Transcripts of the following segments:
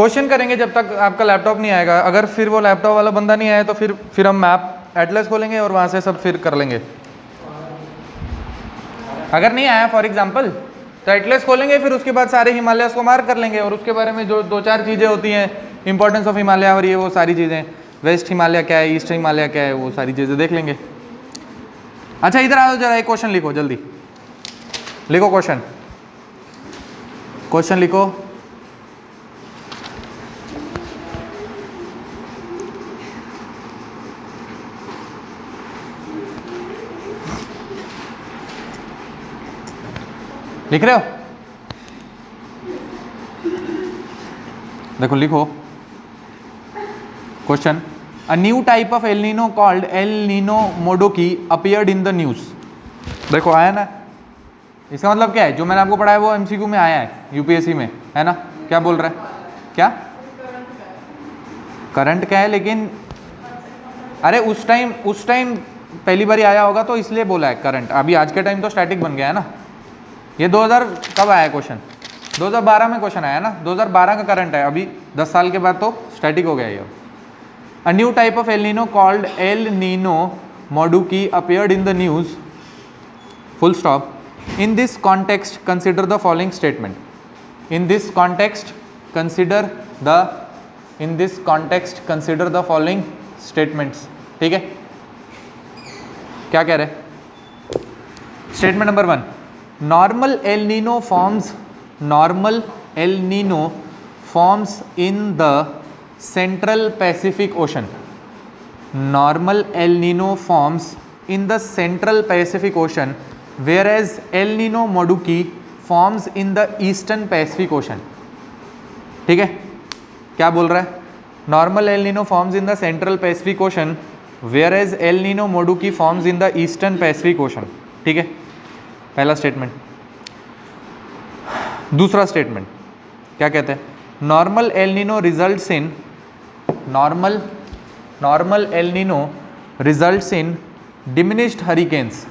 Question करेंगे जब तक आपका लैपटॉप नहीं आएगा। अगर फिर वो लैपटॉप वाला बंदा नहीं आया तो फिर हम मैप एटलस खोलेंगे और वहाँ से सब फिर कर लेंगे। अगर नहीं आया फॉर एग्जांपल तो एटलस खोलेंगे, फिर उसके बाद सारे हिमालयस को मार्क कर लेंगे और उसके बारे में जो 2-4 चीज़ें होती हैं, इंपॉर्टेंस ऑफ हिमालय और ये वो सारी चीज़ें, वेस्ट हिमालय क्या है, ईस्ट हिमालय क्या है, वो सारी चीज़ें देख लेंगे। अच्छा इधर आओ जरा, एक क्वेश्चन लिखो, जल्दी लिखो क्वेश्चन, क्वेश्चन लिखो। लिख रहे हो? देखो लिखो question. A new type of El Nino called El Nino Modoki appeared in the news. देखो आया ना, इसका मतलब क्या है? जो मैंने आपको पढ़ाया वो एमसीक्यू में आया है, यूपीएससी में, है ना? क्या बोल रहा है? क्या करंट क्या है? लेकिन अरे उस टाइम पहली बार आया होगा तो इसलिए बोला है करंट। अभी आज के टाइम तो स्टैटिक बन गया है ना। ये 2000 कब आया क्वेश्चन? 2012 में क्वेश्चन आया ना, 2012 का करंट है। अभी 10 साल के बाद तो स्टैटिक हो गया ये। A new type of El Nino called El Nino Modoki appeared in the news, full stop. In this context consider the following statement. In this context consider the following statements. ठीक है, क्या कह रहे? Statement number 1, normal El Nino forms in the Central Pacific Ocean. Normal El Nino forms in the Central Pacific Ocean, whereas El Nino Moduki forms in the Eastern Pacific Ocean. ठीक है, क्या बोल रहा है? Normal El Nino forms in the Central Pacific Ocean, whereas El Nino Moduki forms in the Eastern Pacific Ocean. ठीक है, पहला statement. दूसरा स्टेटमेंट क्या कहते हैं? Normal El Nino results in diminished hurricanes.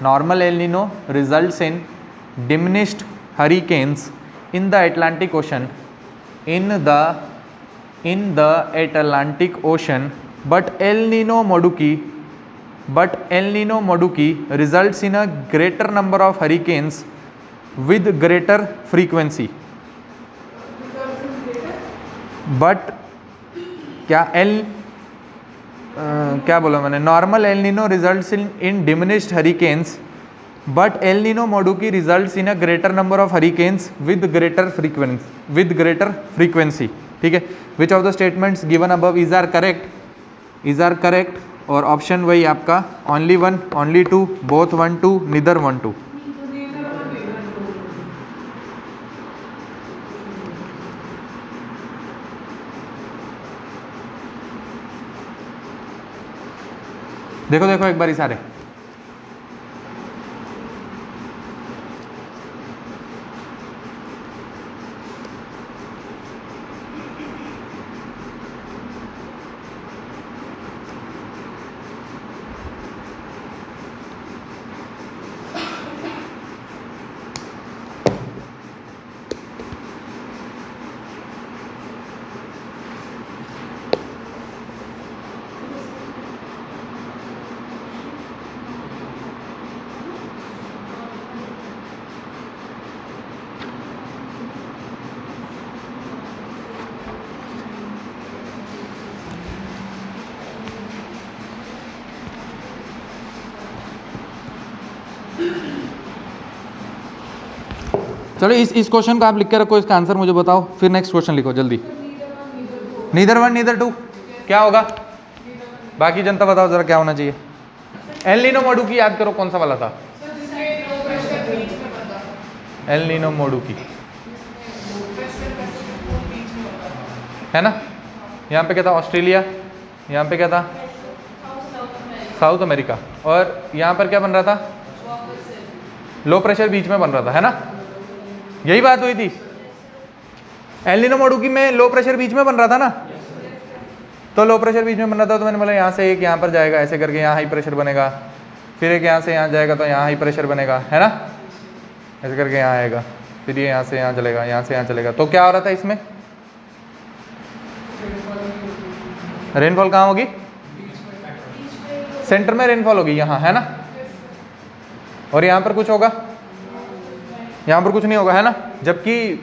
Normal El Nino results in diminished hurricanes in the Atlantic ocean, but El Nino Moduki results in a greater number of hurricanes with greater frequency. But क्या बोला मैंने? Normal El Nino results in diminished hurricanes, but El Nino Modoki results in a greater number of hurricanes with greater frequency. ठीक है, which of the statements given above is are correct? और option वही आपका only 1, only 2, both 1, 2, neither 1, 2। देखो एक बार सारे। चलो इस क्वेश्चन को आप लिख के रखो, इसका आंसर मुझे बताओ, फिर नेक्स्ट क्वेश्चन लिखो जल्दी। नीदर 1 नीदर 2 क्या होगा? बाकी जनता बताओ जरा क्या होना चाहिए? एल नीनो मोडुकी याद करो, कौन सा वाला था? एल नीनो मोडुकी है ना। यहाँ पे क्या था? ऑस्ट्रेलिया। यहाँ पे क्या था? South America. और यहाँ पर क्या बन रहा था? लो प्रेशर बीच में बन रहा था, है ना। यही बात हुई थी। एल नीनो मोडुकी में लो प्रेशर बीच में बन रहा था ना। तो लो प्रेशर बीच में बन रहा था तो मैंने बोला यहाँ से एक यहाँ पर जाएगा, ऐसे करके यहाँ हाई प्रेशर बनेगा, फिर एक यहाँ से यहाँ जाएगा तो यहाँ हाई प्रेशर बनेगा, है ना। ऐसे करके यहाँ आएगा, फिर ये यहाँ से यहाँ चलेगा, यहाँ से यहाँ चलेगा। तो क्या हो रहा था इसमें? रेनफॉल कहाँ होगी? सेंटर में रेनफॉल होगी यहाँ, है ना? और यहाँ पर कुछ होगा? यहाँ पर कुछ नहीं होगा, है ना? जबकि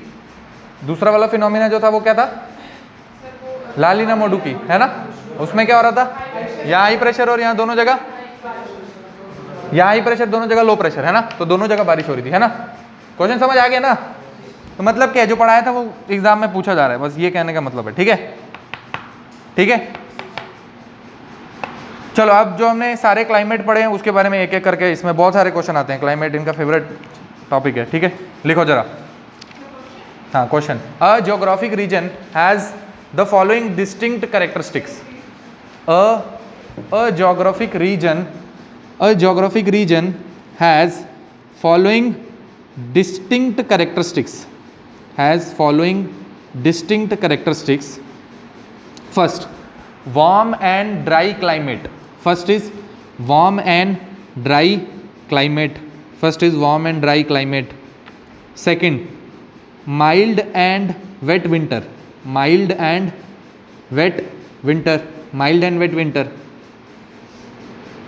दूसरा वाला फिनोमिना जो था वो क्या था? लालिना मोडुकी, है ना? उसमें क्या हो रहा था? यहाँ हाई प्रेशर और यहाँ दोनों जगह, यहाँ हाई प्रेशर दोनों जगह लो प्रेशर, है ना? तो दोनों जगह बारिश हो रही थी, है ना? क्वेश्चन समझ आ गया ना? तो मतलब क्या, जो पढ़ाया था वो एग्जाम में पूछा जा रहा है, बस ये कहने का मतलब है। ठीक है, ठीक है। चलो अब जो हमने सारे क्लाइमेट पढ़े हैं उसके बारे में एक एक करके, इसमें बहुत सारे क्वेश्चन आते हैं, क्लाइमेट इनका फेवरेट टॉपिक है। ठीक है, लिखो जरा। हाँ, question, a geographic region has the following distinct characteristics. A geographic region has following distinct characteristics, first warm and dry climate, first is warm and dry climate, second mild and wet winter,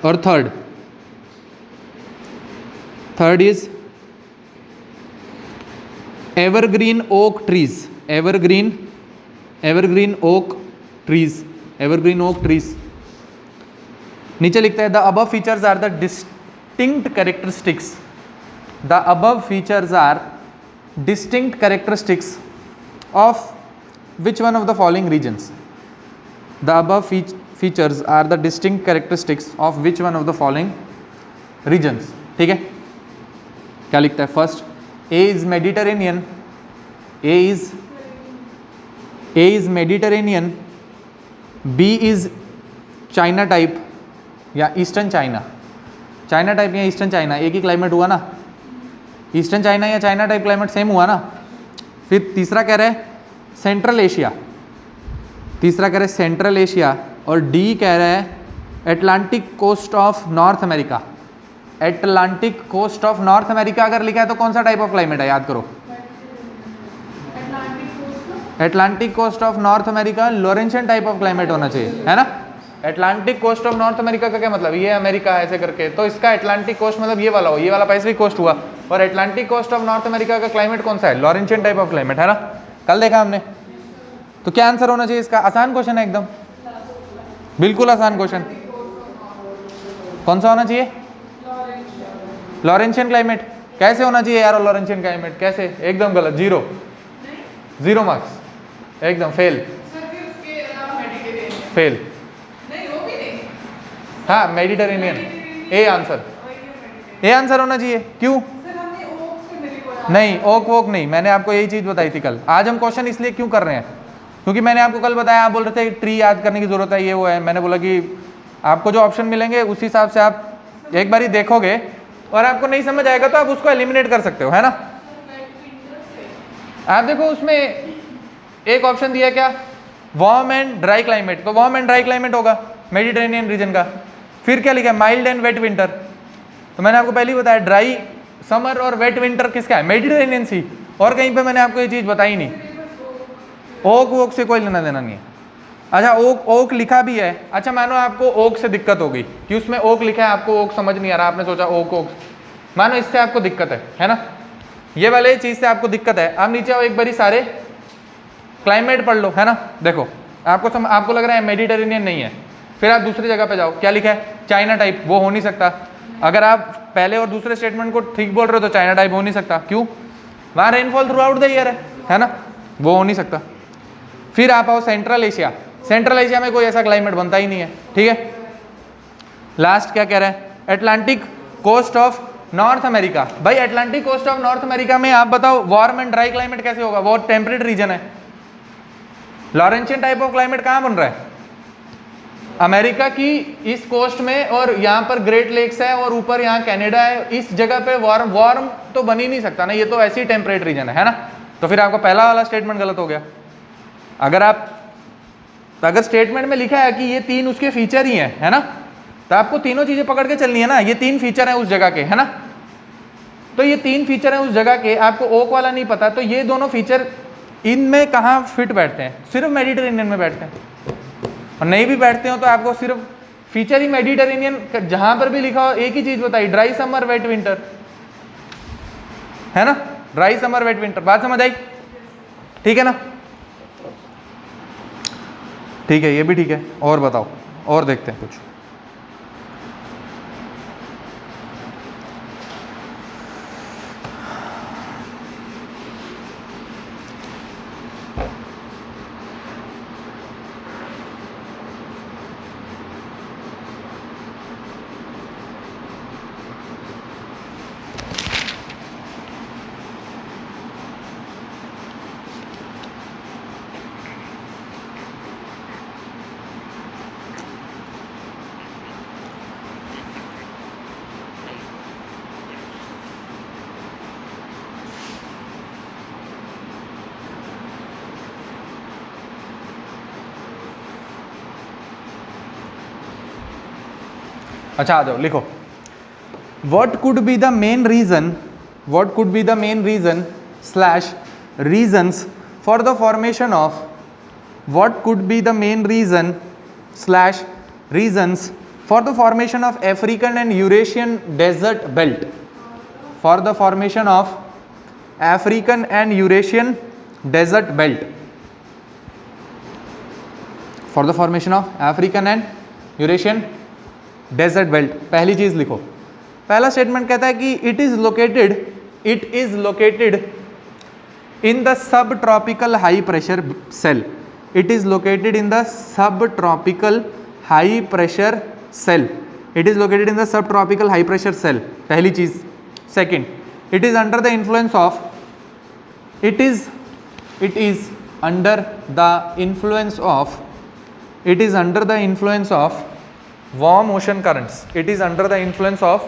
or third is evergreen oak trees, नीचे लिखता है the above features are the distinct characteristics of which one of the following regions. The above features are the distinct characteristics of which one of the following regions. ठीक है, क्या लिखता है? First, A is Mediterranean, B is China type या eastern China. China type या eastern China एक ही climate हुआ ना? ईस्टर्न चाइना या चाइना टाइप क्लाइमेट सेम हुआ ना? फिर तीसरा कह रहा है सेंट्रल एशिया, और डी कह रहा है Atlantic coast of North America. अगर लिखा है तो कौन सा टाइप ऑफ क्लाइमेट है? याद करो, Atlantic coast of North America Laurentian type of climate होना चाहिए, है ना? Atlantic coast of North America का क्या मतलब? ये अमेरिका है ऐसे करके, तो इसका एटलांटिक कोस्ट मतलब ये वाला हो, ये वाला पैसिफिक कोस्ट हुआ। और Atlantic coast of North America का क्लाइमेट कौन सा है? लॉरेंशियन टाइप ऑफ क्लाइमेट, है ना? कल देखा हमने। तो क्या आंसर होना चाहिए इसका? आसान क्वेश्चन है एकदम, बिल्कुल आसान क्वेश्चन। कौन सा होना चाहिए? Laurentian climate. कैसे होना चाहिए यार लॉरेंशियन क्लाइमेट? कैसे? एकदम गलत, जीरो मार्क्स, एकदम फेल। हाँ, मेडिटेरेनियन, ए आंसर होना चाहिए। क्यों? नहीं, ओक वोक नहीं, मैंने आपको यही चीज बताई थी कल। आज हम क्वेश्चन इसलिए क्यों कर रहे हैं, क्योंकि मैंने आपको कल बताया, आप बोल रहे थे ट्री याद करने की जरूरत है, ये वो है। मैंने बोला कि आपको जो ऑप्शन मिलेंगे उस हिसाब से आप एक बार ही देखोगे, और आपको नहीं समझ आएगा तो आप उसको एलिमिनेट कर सकते हो, है ना? आप देखो उसमें एक ऑप्शन दिया क्या, वार्म एंड ड्राई क्लाइमेट, तो वार्म एंड ड्राई क्लाइमेट होगा मेडिटेरेनियन रीजन का। फिर क्या लिखा है? Mild and wet winter. तो मैंने आपको पहले ही बताया ड्राई समर और वेट विंटर किसका है? Mediterranean sea. और कहीं पे मैंने आपको ये चीज बताई नहीं। ओक वोक से कोई लेना देना नहीं है। अच्छा, ओक लिखा भी है। अच्छा, मानो आपको ओक से दिक्कत हो गई कि उसमें ओक लिखा है, आपको ओक समझ नहीं आ रहा, आपने सोचा ओक, मानो इससे आपको दिक्कत है ना? ये वाले चीज से आपको दिक्कत है, आप नीचे आओ, एक बारी सारे क्लाइमेट पढ़ लो, है ना? देखो आपको लग रहा है मेडिटेरेनियन नहीं है, फिर आप दूसरी जगह पे जाओ, क्या लिखा है? China type. वो हो नहीं सकता। अगर आप पहले और दूसरे स्टेटमेंट को ठीक बोल रहे हो तो चाइना टाइप हो नहीं सकता। क्यों? वहाँ rainfall throughout the year है ना? वो हो नहीं सकता। फिर आप आओ सेंट्रल एशिया में कोई ऐसा क्लाइमेट बनता ही नहीं है। ठीक है, लास्ट क्या कह रहा है? Atlantic coast of North America. भाई Atlantic coast of North America में आप बताओ वार्म एंड ड्राई क्लाइमेट कैसे होगा? वो टेम्परेट रीजन है। लॉरेंशियन टाइप ऑफ क्लाइमेट कहाँ बन रहा है? अमेरिका की इस कोस्ट में, और यहाँ पर ग्रेट लेक्स है और ऊपर यहाँ कनाडा है, इस जगह पे वार्म तो बन ही नहीं सकता ना, ये तो ऐसी टेम्परेट रीजन है ना? तो फिर आपका पहला वाला स्टेटमेंट गलत हो गया। अगर स्टेटमेंट में लिखा है कि ये तीन उसके फीचर ही हैं, है ना, तो आपको तीनों चीजें पकड़ के चलनी है ना। ये तीन फीचर हैं उस जगह के, है ना? तो ये तीन फीचर हैं उस जगह के, आपको ओक वाला नहीं पता, तो ये दोनों फीचर इनमें कहाँ फिट बैठते हैं? सिर्फ मेडिटेरेनियन में बैठते हैं। और नहीं भी बैठते हो तो आपको सिर्फ फीचर ही मेडिटेरेनियन, जहां पर भी लिखा हो एक ही चीज बताई, ड्राई समर वेट विंटर, है ना, ड्राई समर वेट विंटर। बात समझ आई? ठीक है ना, ठीक है, ये भी ठीक है। और बताओ, और देखते हैं कुछ। अच्छा आ जाओ, लिखो what could be the main reason, what could be the main reason slash reasons for the formation of, what could be the main reason slash reasons for the formation of African and Eurasian desert belt, for the formation of African and Eurasian desert belt, for the formation of African and Eurasian desert belt. पहली चीज लिखो, पहला statement कहता है कि it is located in the sub tropical high pressure cell, it is located in the sub tropical high pressure cell, it is located in the sub tropical high pressure cell, पहली चीज। Second, it is under the influence of, it is under the influence of, it is under the influence of warm ocean currents, it is under the influence of,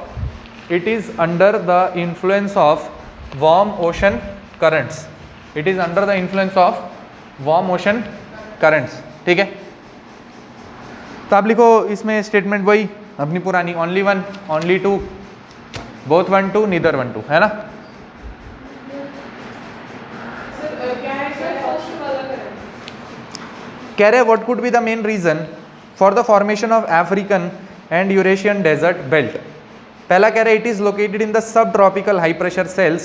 it is under the influence of warm ocean currents, it is under the influence of warm ocean currents। ठीक है, तो आप लिखो इसमें statement वही अपनी पुरानी, only one, only two, both 1 2, neither 1 2, है ना। कह रहे what could be the main reason for the formation of African and Eurasian desert belt। पहला कह रहा है it is located in the subtropical high pressure cells,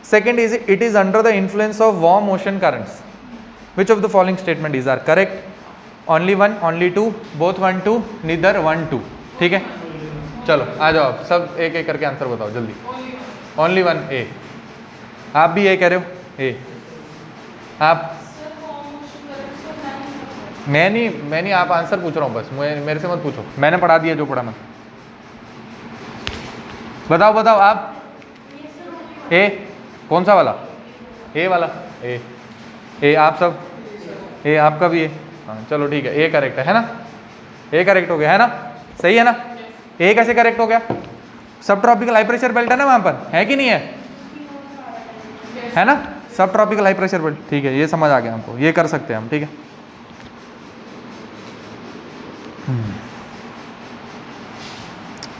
second is it is under the influence of warm ocean currents। which of the following statement is are correct? only one, only two, both 1 2, neither 1 2। ठीक है, चलो आ जाओ आप सब एक एक करके answer बताओ जल्दी। only one A, आप भी ए कह रहे हो, ए आप, मैं नहीं, आप आंसर पूछ रहा हूँ बस, मेरे से मत पूछो, मैंने पढ़ा दिया जो पढ़ा मैं। बताओ आप, ए कौन सा वाला, ए वाला, ए आप सब, ए आपका भी ए, हाँ चलो ठीक है, ए करेक्ट है ना, ए करेक्ट हो गया है ना, सही है ना। ए कैसे करेक्ट हो गया? सब ट्रॉपिकल हाई प्रेशर बेल्ट है ना वहाँ पर, है कि नहीं है ना, सब ट्रॉपिकल हाई प्रेशर बेल्ट। ठीक है, ये समझ आ गया हमको, ये कर सकते हैं हम। ठीक है,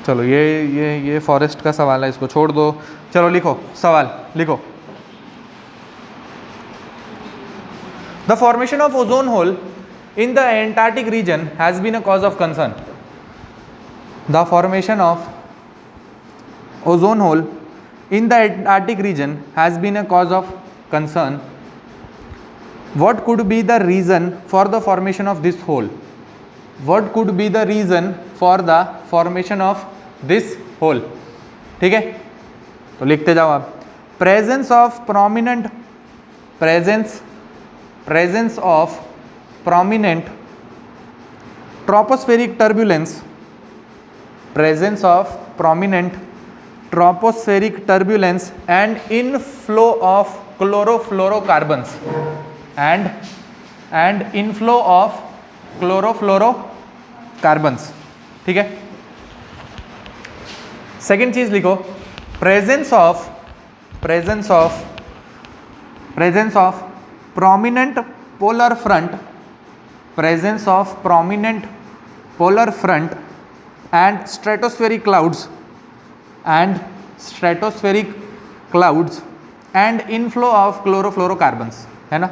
चलो ये फॉरेस्ट का सवाल है, इसको छोड़ दो। चलो लिखो सवाल, लिखो the formation of ozone hole in the Antarctic region has been a cause of concern. The formation of ozone hole in the Antarctic region has been a cause of concern. What could be the reason for the formation of this hole? What could be the reason for the formation of this hole? ठीक है, तो लिखते जाओ आप। Presence of prominent tropospheric turbulence, presence of prominent tropospheric turbulence and inflow of chlorofluorocarbons and inflow of chlorofluorocarbons। ठीक है, second चीज लिखो presence of prominent polar front, presence of prominent polar front and stratospheric clouds and inflow of chlorofluorocarbons, है ना,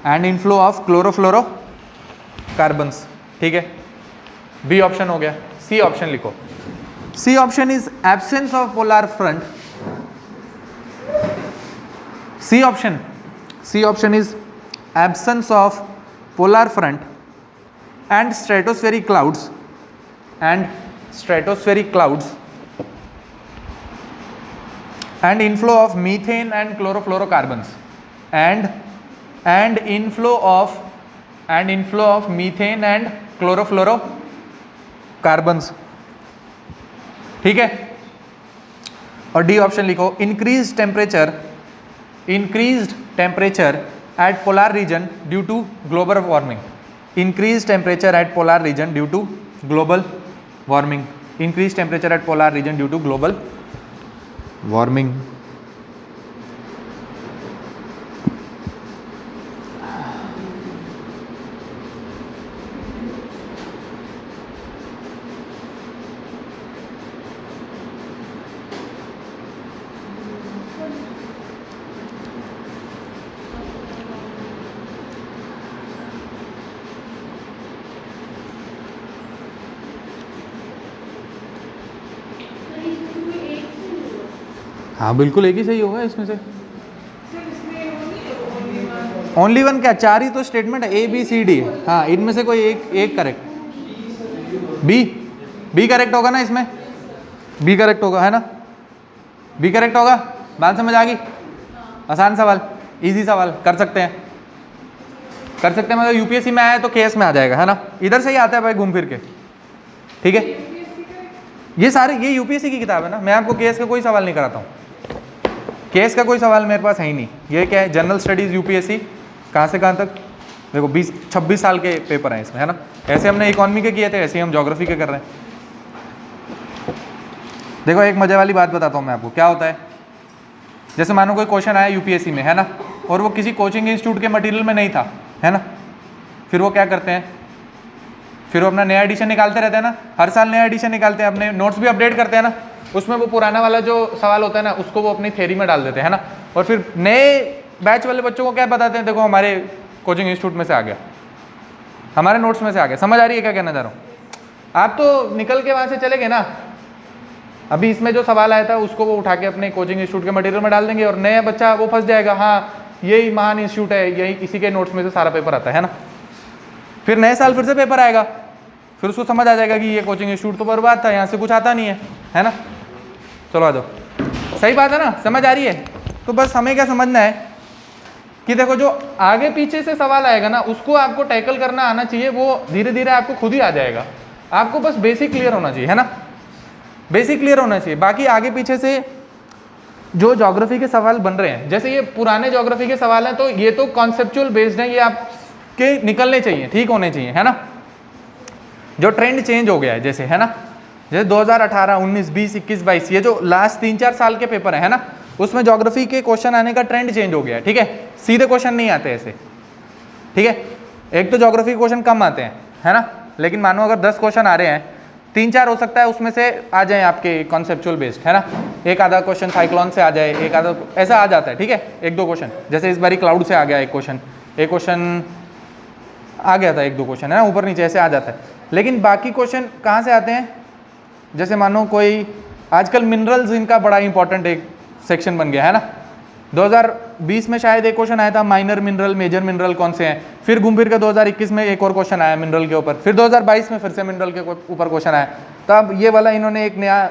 and inflow of chlorofluorocarbons। ठीक है, B option हो गया। सी ऑप्शन लिखो। C option is absence of polar front. C option is absence of polar front and stratospheric clouds and inflow of methane and chlorofluorocarbons and inflow of methane and chlorofluorocarbons, ठीक है। और D option लिखो, increased temperature at polar region due to global warming। increased temperature at polar region due to global warming। increased temperature at polar region due to global warming। हाँ बिल्कुल एक ही सही होगा इसमें से। ओनली वन क्या, चार ही तो स्टेटमेंट है, ए बी सी डी। हाँ इनमें से कोई एक करेक्ट। बी करेक्ट होगा ना इसमें, बी करेक्ट होगा है ना, बी करेक्ट होगा। बात समझ आ गई? आसान सवाल, इजी सवाल कर सकते हैं मतलब यूपीएससी में आया तो केएस में आ जाएगा है ना, इधर से ही आता है भाई घूम फिर के, ठीक है। ये सारे ये यूपीएससी की किताब है ना, मैं आपको केएस का कोई सवाल नहीं कराता हूँ, केएस का कोई सवाल मेरे पास है ही नहीं। ये क्या है, जनरल स्टडीज़ यूपीएससी, कहाँ से कहाँ तक देखो 20-26 साल के पेपर हैं इसमें है ना। ऐसे हमने इकोनॉमी के किए थे, ऐसे ही हम ज्योग्राफी के कर रहे हैं। देखो एक मजे वाली बात बताता हूँ मैं आपको, क्या होता है, जैसे मानो कोई क्वेश्चन आया यूपीएससी में है ना, और वो किसी कोचिंग इंस्टीट्यूट के मटेरियल में नहीं था है ना, फिर वो क्या करते हैं, फिर वो अपना नया एडिशन निकालते रहते हैं ना, हर साल नया एडिशन निकालते हैं, अपने नोट्स भी अपडेट करते हैं ना, उसमें वो पुराना वाला जो सवाल होता है ना उसको वो अपनी थ्योरी में डाल देते हैं ना, और फिर नए बैच वाले बच्चों को क्या बताते हैं, देखो हमारे कोचिंग इंस्टीट्यूट में से आ गया, हमारे नोट्स में से आ गया। समझ आ रही है क्या कहना चाह रहा हूँ? आप तो निकल के वहाँ से चले गए ना, अभी इसमें जो सवाल आया था उसको वो उठा के अपने कोचिंग इंस्टीट्यूट के मटेरियल में डाल देंगे, और नया बच्चा वो फंस जाएगा, हाँ यही महान इंस्टीट्यूट है, यही इसी के नोट्स में से सारा पेपर आता है ना। फिर नए साल फिर से पेपर आएगा, फिर उसको समझ आ जाएगा कि ये कोचिंग इंस्टीट्यूट तो बर्बाद था, यहाँ से कुछ आता नहीं है ना। चलो आ जाओ, सही बात है ना, समझ आ रही है? तो बस हमें क्या समझना है कि देखो जो आगे पीछे से सवाल आएगा ना उसको आपको टैकल करना आना चाहिए, वो धीरे धीरे आपको खुद ही आ जाएगा, आपको बस बेसिक क्लियर होना चाहिए है ना, बेसिक क्लियर होना चाहिए। बाकी आगे पीछे से जो ज्योग्राफी के सवाल बन रहे हैं, जैसे ये पुराने ज्योग्राफी के सवाल हैं तो ये तो कॉन्सेप्चुअल बेस्ड है, ये आपके निकलने चाहिए, ठीक होने चाहिए है ना। जो ट्रेंड चेंज हो गया है जैसे है ना, जैसे 2018, 19, 20, 21, 22 ये जो लास्ट 3-4 साल के पेपर है ना, उसमें ज्योग्राफी के क्वेश्चन आने का ट्रेंड चेंज हो गया है, ठीक है। सीधे क्वेश्चन नहीं आते ऐसे, ठीक है। एक तो ज्योग्राफी के क्वेश्चन कम आते हैं है ना, लेकिन मानो अगर 10 क्वेश्चन आ रहे हैं, 3-4 हो सकता है उसमें से आ जाए आपके कॉन्सेप्चुअल बेस्ड है ना, एक आधा क्वेश्चन साइक्लोन से आ जाए, एक आधा ऐसा आ जाता है, ठीक है। 1-2 क्वेश्चन, जैसे इस बारी क्लाउड से आ गया एक क्वेश्चन आ गया था, 1-2 क्वेश्चन है ना, ऊपर नीचे ऐसे आ जाता है। लेकिन बाकी क्वेश्चन कहाँ से आते हैं, जैसे मानो कोई आजकल मिनरल्स, इनका बड़ा इंपॉर्टेंट एक सेक्शन बन गया है ना। 2020 में शायद एक क्वेश्चन आया था माइनर मिनरल, मेजर मिनरल कौन से हैं, फिर घूम फिर के 2021 में एक और क्वेश्चन आया मिनरल के ऊपर, फिर 2022 में फिर से मिनरल के ऊपर क्वेश्चन आया। तो अब ये वाला इन्होंने एक नया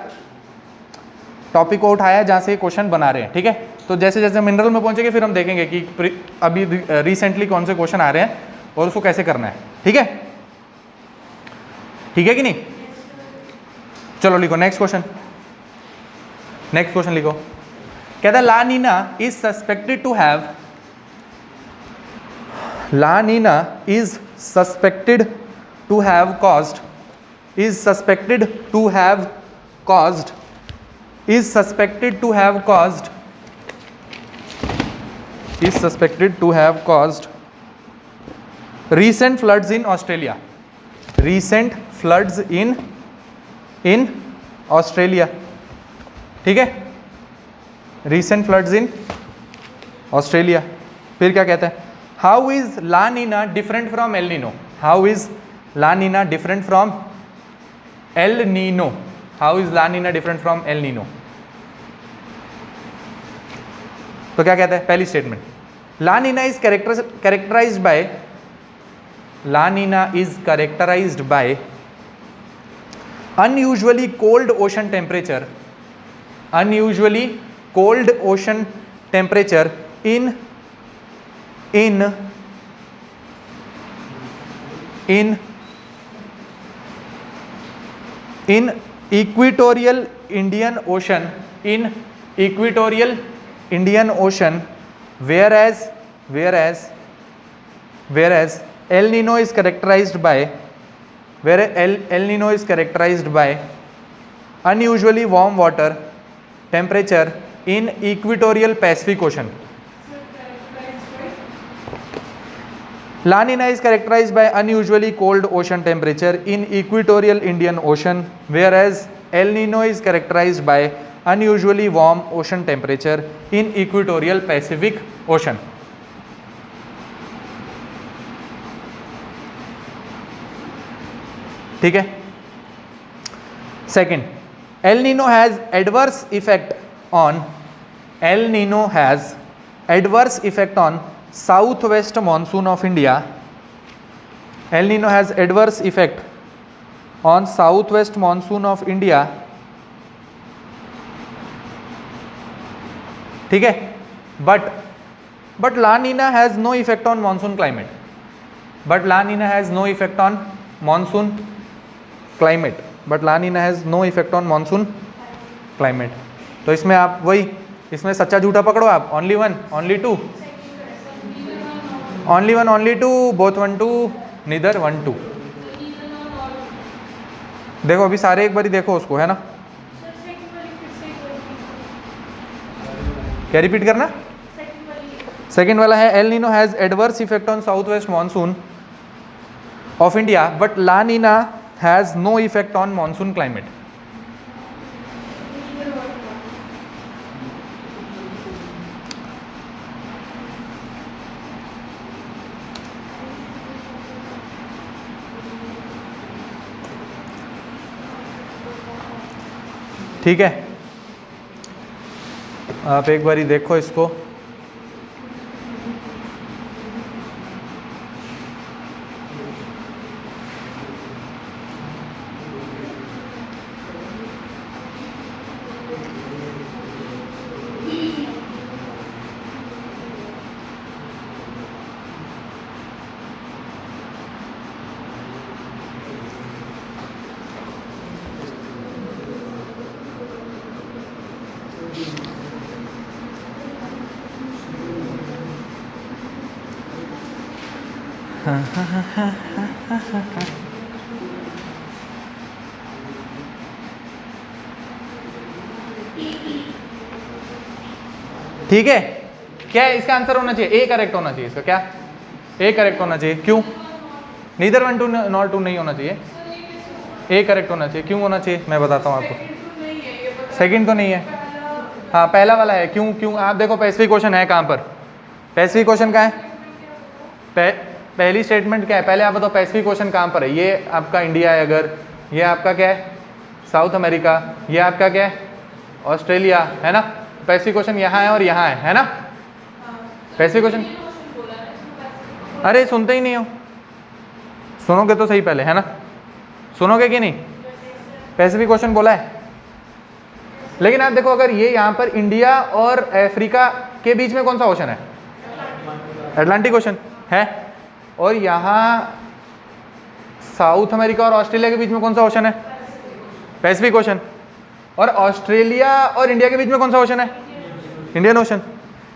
टॉपिक को उठाया जहाँ से क्वेश्चन बना रहे हैं, ठीक है। तो जैसे जैसे मिनरल में पहुँचेंगे फिर हम देखेंगे कि अभी रिसेंटली कौन से क्वेश्चन आ रहे हैं और उसको कैसे करना है, ठीक है, ठीक है कि नहीं। चलो लिखो नेक्स्ट क्वेश्चन लिखो। कहता है La Nina is suspected to have, La Nina is suspected to have caused, is suspected to have caused, is suspected to have caused, is suspected to have caused recent floods in Australia, recent floods in Australia, ठीक है, recent floods in Australia। फिर क्या कहता है, how is La Nina different from El Nino, how is La Nina different from El Nino? How is La Nina different from El Nino? तो क्या कहता है पहली statement, La Nina is characterised by, La Nina is characterised by unusually cold ocean temperature, unusually cold ocean temperature in equatorial Indian Ocean, in equatorial Indian Ocean, whereas El Nino is characterized by, where El Nino is characterized by unusually warm water temperature in equatorial Pacific Ocean. La Nina is characterized by unusually cold ocean temperature in equatorial Indian Ocean, whereas El Nino is characterized by unusually warm ocean temperature in equatorial Pacific Ocean. ठीक है. Second, El Nino has adverse effect on, El Nino has adverse effect on southwest monsoon of India. El Nino has adverse effect on southwest monsoon of India. ठीक है. But La Nina has no effect on monsoon climate. But La Nina has no effect on monsoon climate. But La Nina has no effect on monsoon climate. तो इसमें आप वही, इसमें सच्चा झूठा पकड़ो आप. Only one, only two, only one, only two, both 1 2, neither 1 2. देखो अभी सारे एक बारी देखो उसको, है ना. क्या रिपीट करना? सेकेंड वाला है El Nino has adverse effect on south west monsoon of India but La Nina has no effect on monsoon climate. ठीक है, आप एक बारी देखो इसको. ठीक है, क्या है इसका आंसर होना चाहिए? ए करेक्ट होना चाहिए इसका. क्या ए करेक्ट होना चाहिए? क्यों? नीदर 1 2 नॉट 2 नहीं होना चाहिए, ए करेक्ट होना चाहिए. क्यों होना चाहिए मैं बताता हूँ आपको. सेकंड तो नहीं है, हाँ पहला वाला है. क्यों? क्यों आप देखो पैसिफिक ओशन है कहाँ पर? पैसिफिक ओशन कहाँ है? पहली स्टेटमेंट क्या है? पहले आप बताओ पैसिफिक ओशन कहाँ पर है? ये आपका इंडिया है, अगर ये आपका क्या है साउथ अमेरिका, ये आपका क्या है ऑस्ट्रेलिया, है ना. पैसिफिक ओशन यहाँ है और यहाँ है ना. पैसिफिक ओशन, अरे सुनते ही नहीं हो, सुनोगे तो सही पहले, है ना. सुनोगे कि नहीं? पैसिफिक ओशन बोला है. लेकिन आप देखो अगर ये यहाँ पर इंडिया और अफ्रीका के बीच में कौन सा ओशन है? अटलांटिक ओशन है. और यहाँ साउथ अमेरिका और ऑस्ट्रेलिया के बीच में कौन सा ओशन है? Pacific ocean. और ऑस्ट्रेलिया और इंडिया के बीच में कौन सा ओशन है? Indian ocean.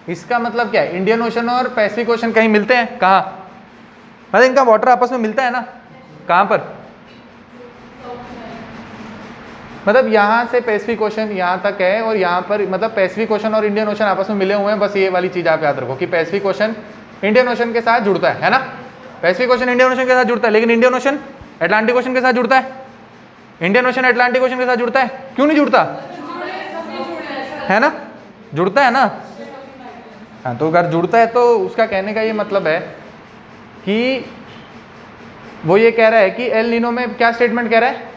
इसका मतलब क्या है? इंडियन ओशन और पैसिफिक ओशन कहीं मिलते हैं? कहाँ? मतलब इनका वाटर आपस में मिलता है ना. कहाँ पर? मतलब यहाँ से पैसिफिक ओशन यहाँ तक है और यहाँ पर मतलब पैसिफिक ओशन और इंडियन ओशन आपस में मिले हुए हैं. बस ये वाली चीज़ आप याद रखो कि पैसिफिक ओशन इंडियन ओशन के साथ जुड़ता है ना. पैसिफिक ओशन इंडियन ओशन के साथ जुड़ता है, लेकिन इंडियन ओशन अटलांटिक ओशन के साथ जुड़ता है. इंडियन ओशन अटलांटिक ओशन के साथ जुड़ता है. क्यों नहीं जुड़ता? है ना, जुड़ता है ना. हाँ तो अगर जुड़ता है तो उसका कहने का ये मतलब है कि वो ये कह रहा है कि एल नीनो में क्या स्टेटमेंट कह रहा है,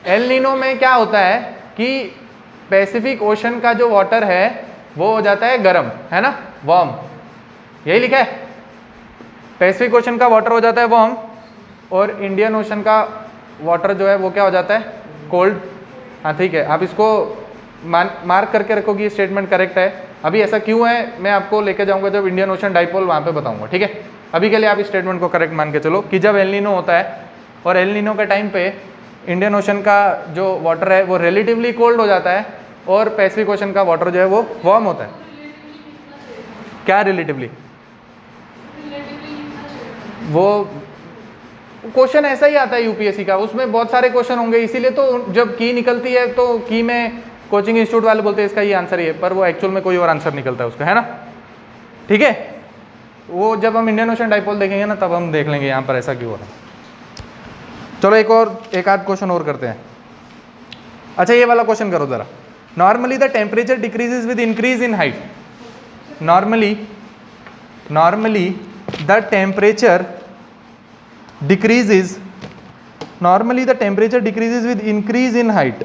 एल नीनो में क्या होता है कि पैसिफिक ओशन का जो वाटर है वो हो जाता है गर्म, है ना, वार्म, यही लिखा है, पैसिफिक ओशन का वाटर हो जाता है वार्म और इंडियन ओशन का वाटर जो है वो क्या हो जाता है, कोल्ड। हाँ ठीक है, आप इसको मार्क करके रखो कि ये स्टेटमेंट करेक्ट है। अभी ऐसा क्यों है मैं आपको लेके जाऊंगा जब इंडियन ओशन डाइपोल वहाँ पे बताऊंगा, ठीक है। अभी के लिए आप इस स्टेटमेंट को करेक्ट मान के चलो कि जब एल नीनो होता है और एल नीनो के टाइम पे इंडियन ओशन का जो वाटर है वो रिलेटिवली कोल्ड हो जाता है और पैसिफिक ओशन का वाटर जो है वो वार्म होता है। क्या रिलेटिवली, वो क्वेश्चन ऐसा ही आता है यूपीएससी का, उसमें बहुत सारे क्वेश्चन होंगे, इसीलिए तो जब की निकलती है तो की में कोचिंग इंस्टीट्यूट वाले बोलते हैं इसका ये आंसर ही है, पर वो एक्चुअल में कोई और आंसर निकलता है उसका, है ना, ठीक है। वो जब हम इंडियन ओशन डाइपोल देखेंगे ना तब हम देख लेंगे यहाँ पर ऐसा क्यों हो रहा है। चलो एक आध क्वेश्चन और करते हैं। अच्छा ये वाला क्वेश्चन करो जरा, normally the temperature decreases with increase in height, normally the temperature decreases with increase in height,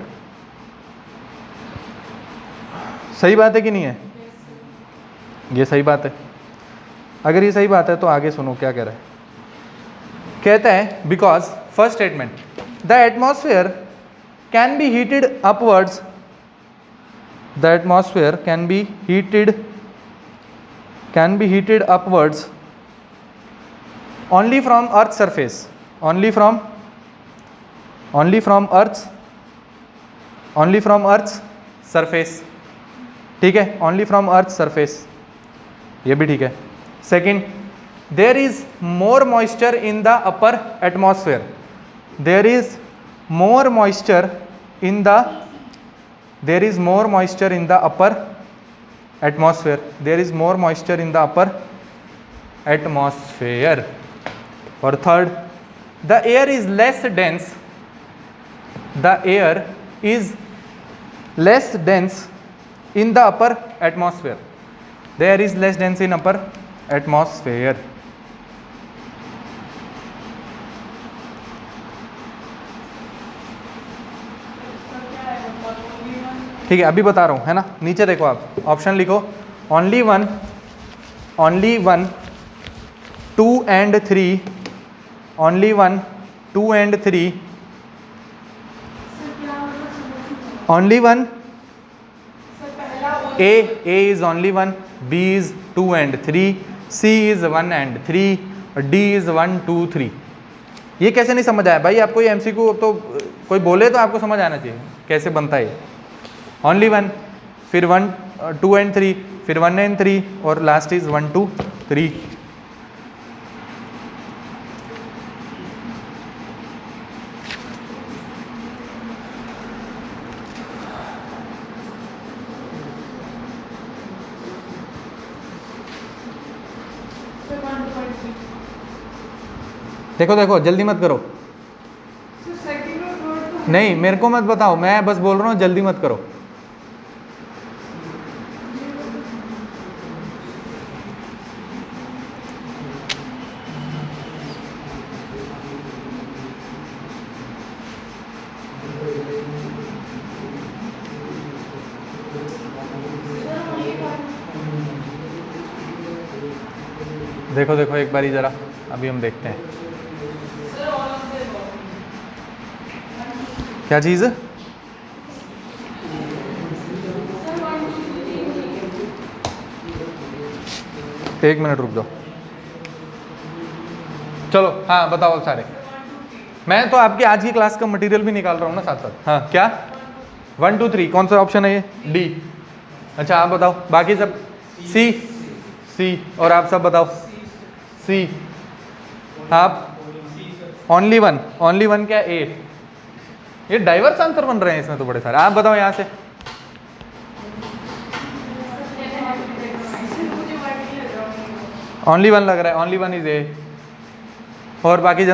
सही बात है कि नहीं है, ये सही बात है। अगर ये सही बात है तो आगे सुनो क्या कह रहा है, कहता है because first statement the atmosphere can be heated upwards, the atmosphere can be heated upwards only from earth's surface, only from earth's surface, ठीक है, only from earth's surface, ये भी ठीक है। Second, there is more moisture in the upper atmosphere, there is more moisture in the upper atmosphere, there is more moisture in the upper atmosphere। और third, the air is less dense, the air is less dense in the upper atmosphere, the air is less dense in upper atmosphere. ठीक है, अभी बता रहा हूँ, है ना, नीचे देखो आप ऑप्शन लिखो, only one 2 and 3, only 1 2 and 3, only 1 A is only 1, B is 2 and 3, C is 1 and 3, D is 1 2 3। ये कैसे नहीं समझ आया भाई आपको, ये एमसीक्यू तो कोई बोले तो आपको समझ आना चाहिए कैसे बनता है। ओनली 1, फिर 1 2 and 3, फिर 1 and 3 और लास्ट इज 1 2 3। देखो देखो जल्दी मत करो, नहीं मेरे को मत बताओ, मैं बस बोल रहा हूँ जल्दी मत करो। देखो देखो एक बारी जरा, अभी हम देखते हैं क्या चीज़। एक मिनट रुक जाओ, चलो हाँ बताओ सारे, मैं तो आपकी आज की क्लास का मटेरियल भी निकाल रहा हूँ ना साथ साथ। हाँ क्या 1 2 3 कौन सा ऑप्शन है ये, डी। अच्छा आप बताओ, बाकी सब सी, और आप सब बताओ सी। आप ओनली वन क्या, ए। ये डाइवर्स आंसर बन रहे हैं इसमें तो बड़े सारे। आप बताओ यहाँ से, ओनली 1 लग रहा है, ओनली 1 इज ए। और बाकी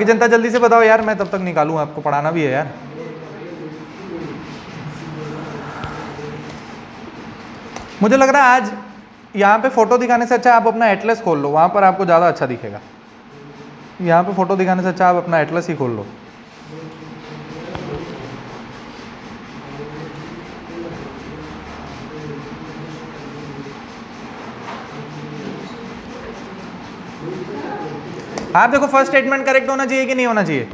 जनता जल्दी से बताओ यार, मैं तब तक निकालूं, आपको पढ़ाना भी है यार। मुझे लग रहा है आज यहाँ पे फोटो दिखाने से अच्छा आप अपना एटलस खोल लो, वहाँ पर आपको ज़्यादा अच्छा दिखेगा। यहाँ पे फोटो दिखाने से अच्छा आप अपना एटलस ही खोल लो। आप देखो फर्स्ट स्टेटमेंट करेक्ट होना चाहिए कि नहीं होना चाहिए?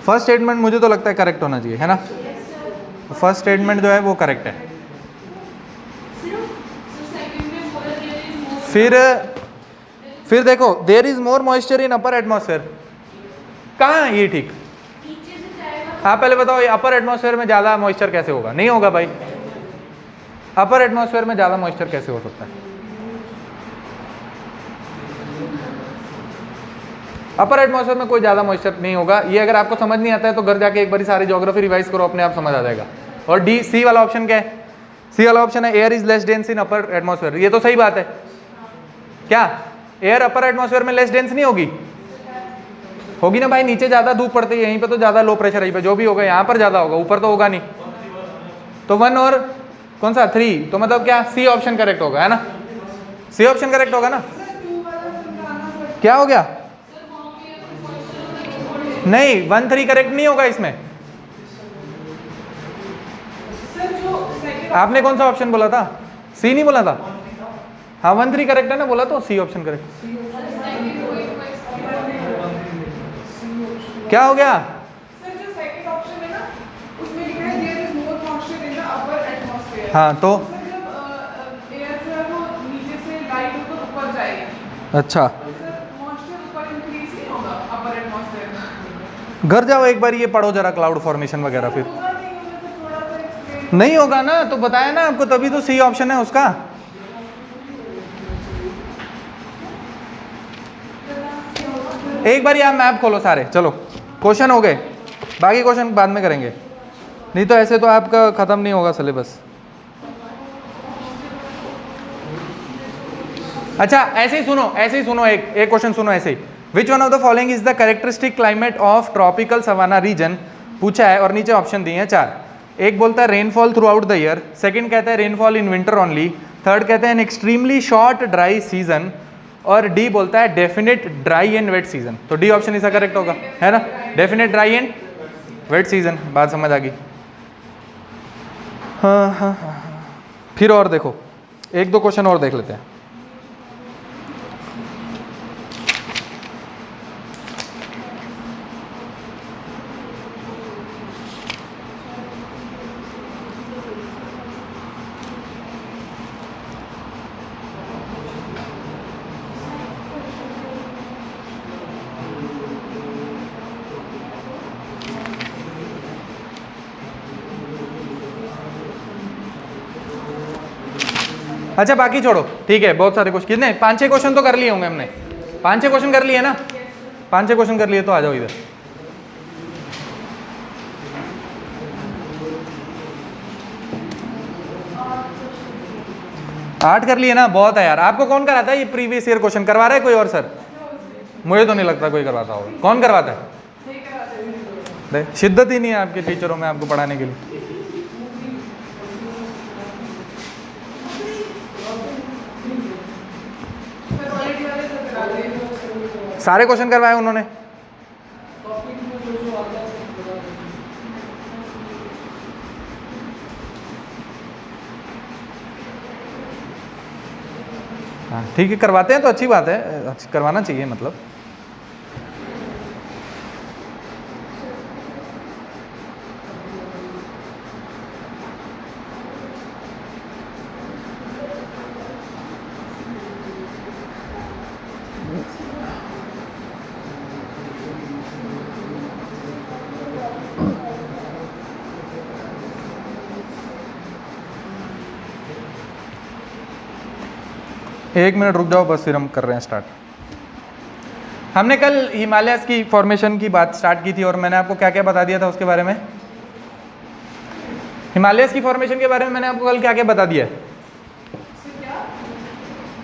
फर्स्ट स्टेटमेंट मुझे तो लगता है करेक्ट होना चाहिए, है ना? फर्स्ट स्टेटमेंट जो है वो करेक्ट है। फिर देखो there is more moisture in upper atmosphere, कहाँ है ये ठीक? आप पहले बताओ, ये अपर एटमॉस्फेयर में ज़्यादा मॉइस्चर कैसे होगा? नहीं होगा भाई, अपर एटमॉस्फेयर में ज़्यादा मॉइस्चर कैसे हो सकता है? अपर एटमॉस्फेयर में कोई ज़्यादा मॉइस्चर नहीं होगा। ये अगर आपको समझ नहीं आता है तो घर जाके एक बार सारी ज्योग्राफी रिवाइज करो, अपने आप समझ आ जाएगा। और डी सी वाला ऑप्शन क्या है? सी वाला ऑप्शन है air is less dense in upper atmosphere. ये तो सही बात है। क्या एयर अपर एटमॉस्फेयर में लेस डेंस नहीं होगी? होगी ना भाई, नीचे ज़्यादा धूप पड़ती है, यहीं पे तो ज़्यादा लो प्रेशर, यहीं पे जो भी होगा यहाँ पर ज़्यादा होगा, ऊपर तो होगा नहीं। तो 1 और कौन सा 3, तो मतलब क्या सी ऑप्शन करेक्ट होगा, है ना? सी ऑप्शन करेक्ट होगा ना? क्या हो गया? नहीं 1 3 करेक्ट नहीं होगा इसमें। आपने कौन सा ऑप्शन बोला था? सी नहीं बोला था? हाँ 1 3 करेक्ट है ना, बोला तो सी ऑप्शन करेक्ट। क्या हो गया? सर जो सेकंड ऑप्शन है ना, उसमें लिखा है there is more moisture in the upper atmosphere. हाँ तो मतलब एयर जो है वो नीचे से लाइट होकर ऊपर जाएगी। अच्छा, सर मॉइस्चर ऊपर इंक्रीज नहीं होगा अपर एटमॉस्फेयर में? घर जाओ एक बार ये पढ़ो जरा क्लाउड फॉर्मेशन वगैरह, फिर होगा नहीं होगा तो थोड़ा सा एक्सप्लेन। नहीं होगा ना, तो बताया ना आपको, तभी तो सी ऑप्शन है उसका। एक बार आप मैप खोलो सारे, चलो क्वेश्चन हो गए, बाकी क्वेश्चन बाद में करेंगे, नहीं तो ऐसे तो आपका खत्म नहीं होगा सिलेबस। अच्छा ऐसे ही सुनो, एक क्वेश्चन सुनो ऐसे ही। Which one of the following is the characteristic climate of tropical savanna region, पूछा है और नीचे ऑप्शन दिए हैं 4। एक बोलता है rainfall throughout the year, second कहता है rainfall in winter only, third कहते हैं an extremely short dry season, और डी बोलता है definite dry and wet season. तो डी ऑप्शन इसका करेक्ट होगा, है ना? Definite dry and wet season. बात समझ आ गई? हाँ। फिर और देखो, एक दो क्वेश्चन और देख लेते हैं। अच्छा बाकी छोड़ो, ठीक है, बहुत सारे क्वेश्चन, कितने 5-6 क्वेश्चन तो कर लिए होंगे हमने, 5-6 क्वेश्चन कर लिए ना, 5-6 क्वेश्चन कर लिए, तो आ जाओ इधर। आठ कर लिए ना, बहुत है यार। आपको कौन कराता है ये प्रीवियस ईयर क्वेश्चन? करवा रहा है कोई और सर? मुझे तो नहीं लगता कोई करवाता होगा। कौन करवाता है? शिद्दत ही नहीं है आपके टीचरों में आपको पढ़ाने के लिए। सारे क्वेश्चन करवाए उन्होंने? हाँ ठीक है, करवाते हैं तो अच्छी बात है, करवाना चाहिए मतलब। एक मिनट रुक जाओ बस, फिर हम कर रहे हैं स्टार्ट। हमने कल हिमालयस की फॉर्मेशन की बात स्टार्ट की थी और मैंने आपको क्या क्या बता दिया था उसके बारे में। हिमालयस की फॉर्मेशन के बारे में मैंने आपको कल क्या क्या बता दिया है?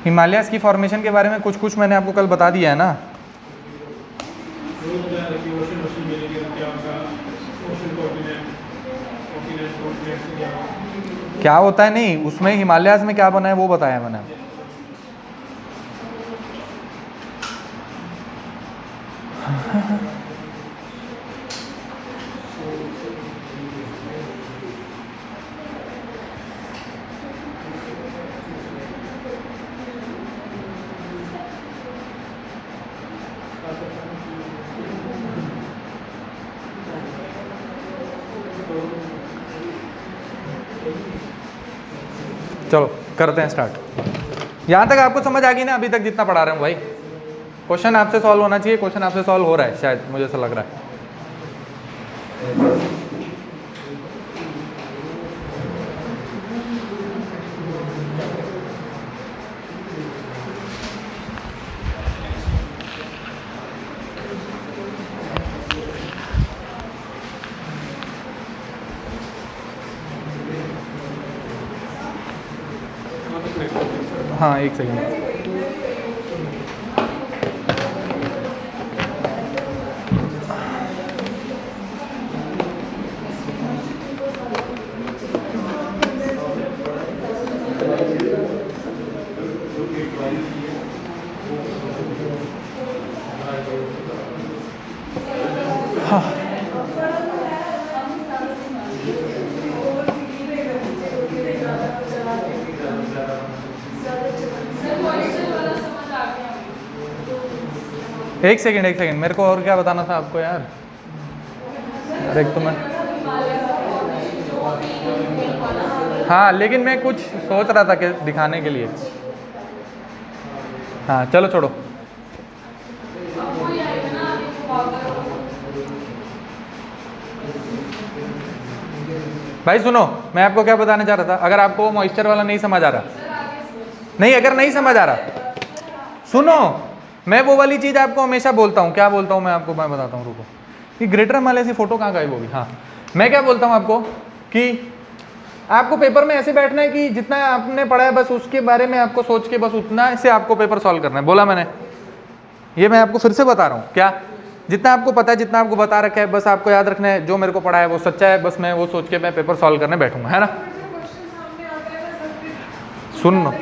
हिमालयस की फॉर्मेशन के बारे में कुछ कुछ मैंने आपको कल बता दिया है ना। क्या होता है नहीं उसमें, हिमालयस में क्या बना है वो बताया मैंने। चलो करते हैं स्टार्ट। यहाँ तक आपको समझ आ गई ना अभी तक जितना पढ़ा रहा हूँ भाई? क्वेश्चन आपसे सॉल्व होना चाहिए, क्वेश्चन आपसे सॉल्व हो रहा है शायद, मुझे ऐसा लग रहा है। हाँ एक सेकेंड। एक सेकेंड मेरे को और क्या बताना था आपको यार? अरे एक तो मैं, हाँ लेकिन मैं कुछ सोच रहा था कि दिखाने के लिए। हाँ चलो छोड़ो। भाई सुनो, मैं आपको क्या बताने जा रहा था, अगर आपको मॉइस्चर वाला नहीं समझ आ रहा, नहीं अगर नहीं समझ आ रहा, सुनो मैं वो वाली चीज़ आपको हमेशा बोलता हूँ। क्या बोलता हूँ मैं आपको? मैं बताता हूँ, रुको। ये ग्रेटर हिमालय से फोटो कहाँ गई वो भी? हाँ मैं क्या बोलता हूँ आपको कि आपको पेपर में ऐसे बैठना है कि जितना आपने पढ़ा है बस उसके बारे में आपको सोच के बस उतना से आपको पेपर सॉल्व करना है। बोला मैंने? ये मैं आपको फिर से बता रहा हूँ। क्या? जितना आपको पता है, जितना आपको बता रखा है, बस आपको याद रखना है जो मेरे को पढ़ा है वो सच्चा है, बस मैं वो सोच के मैं पेपर सॉल्व करने बैठूंगा, है ना? सुन लो,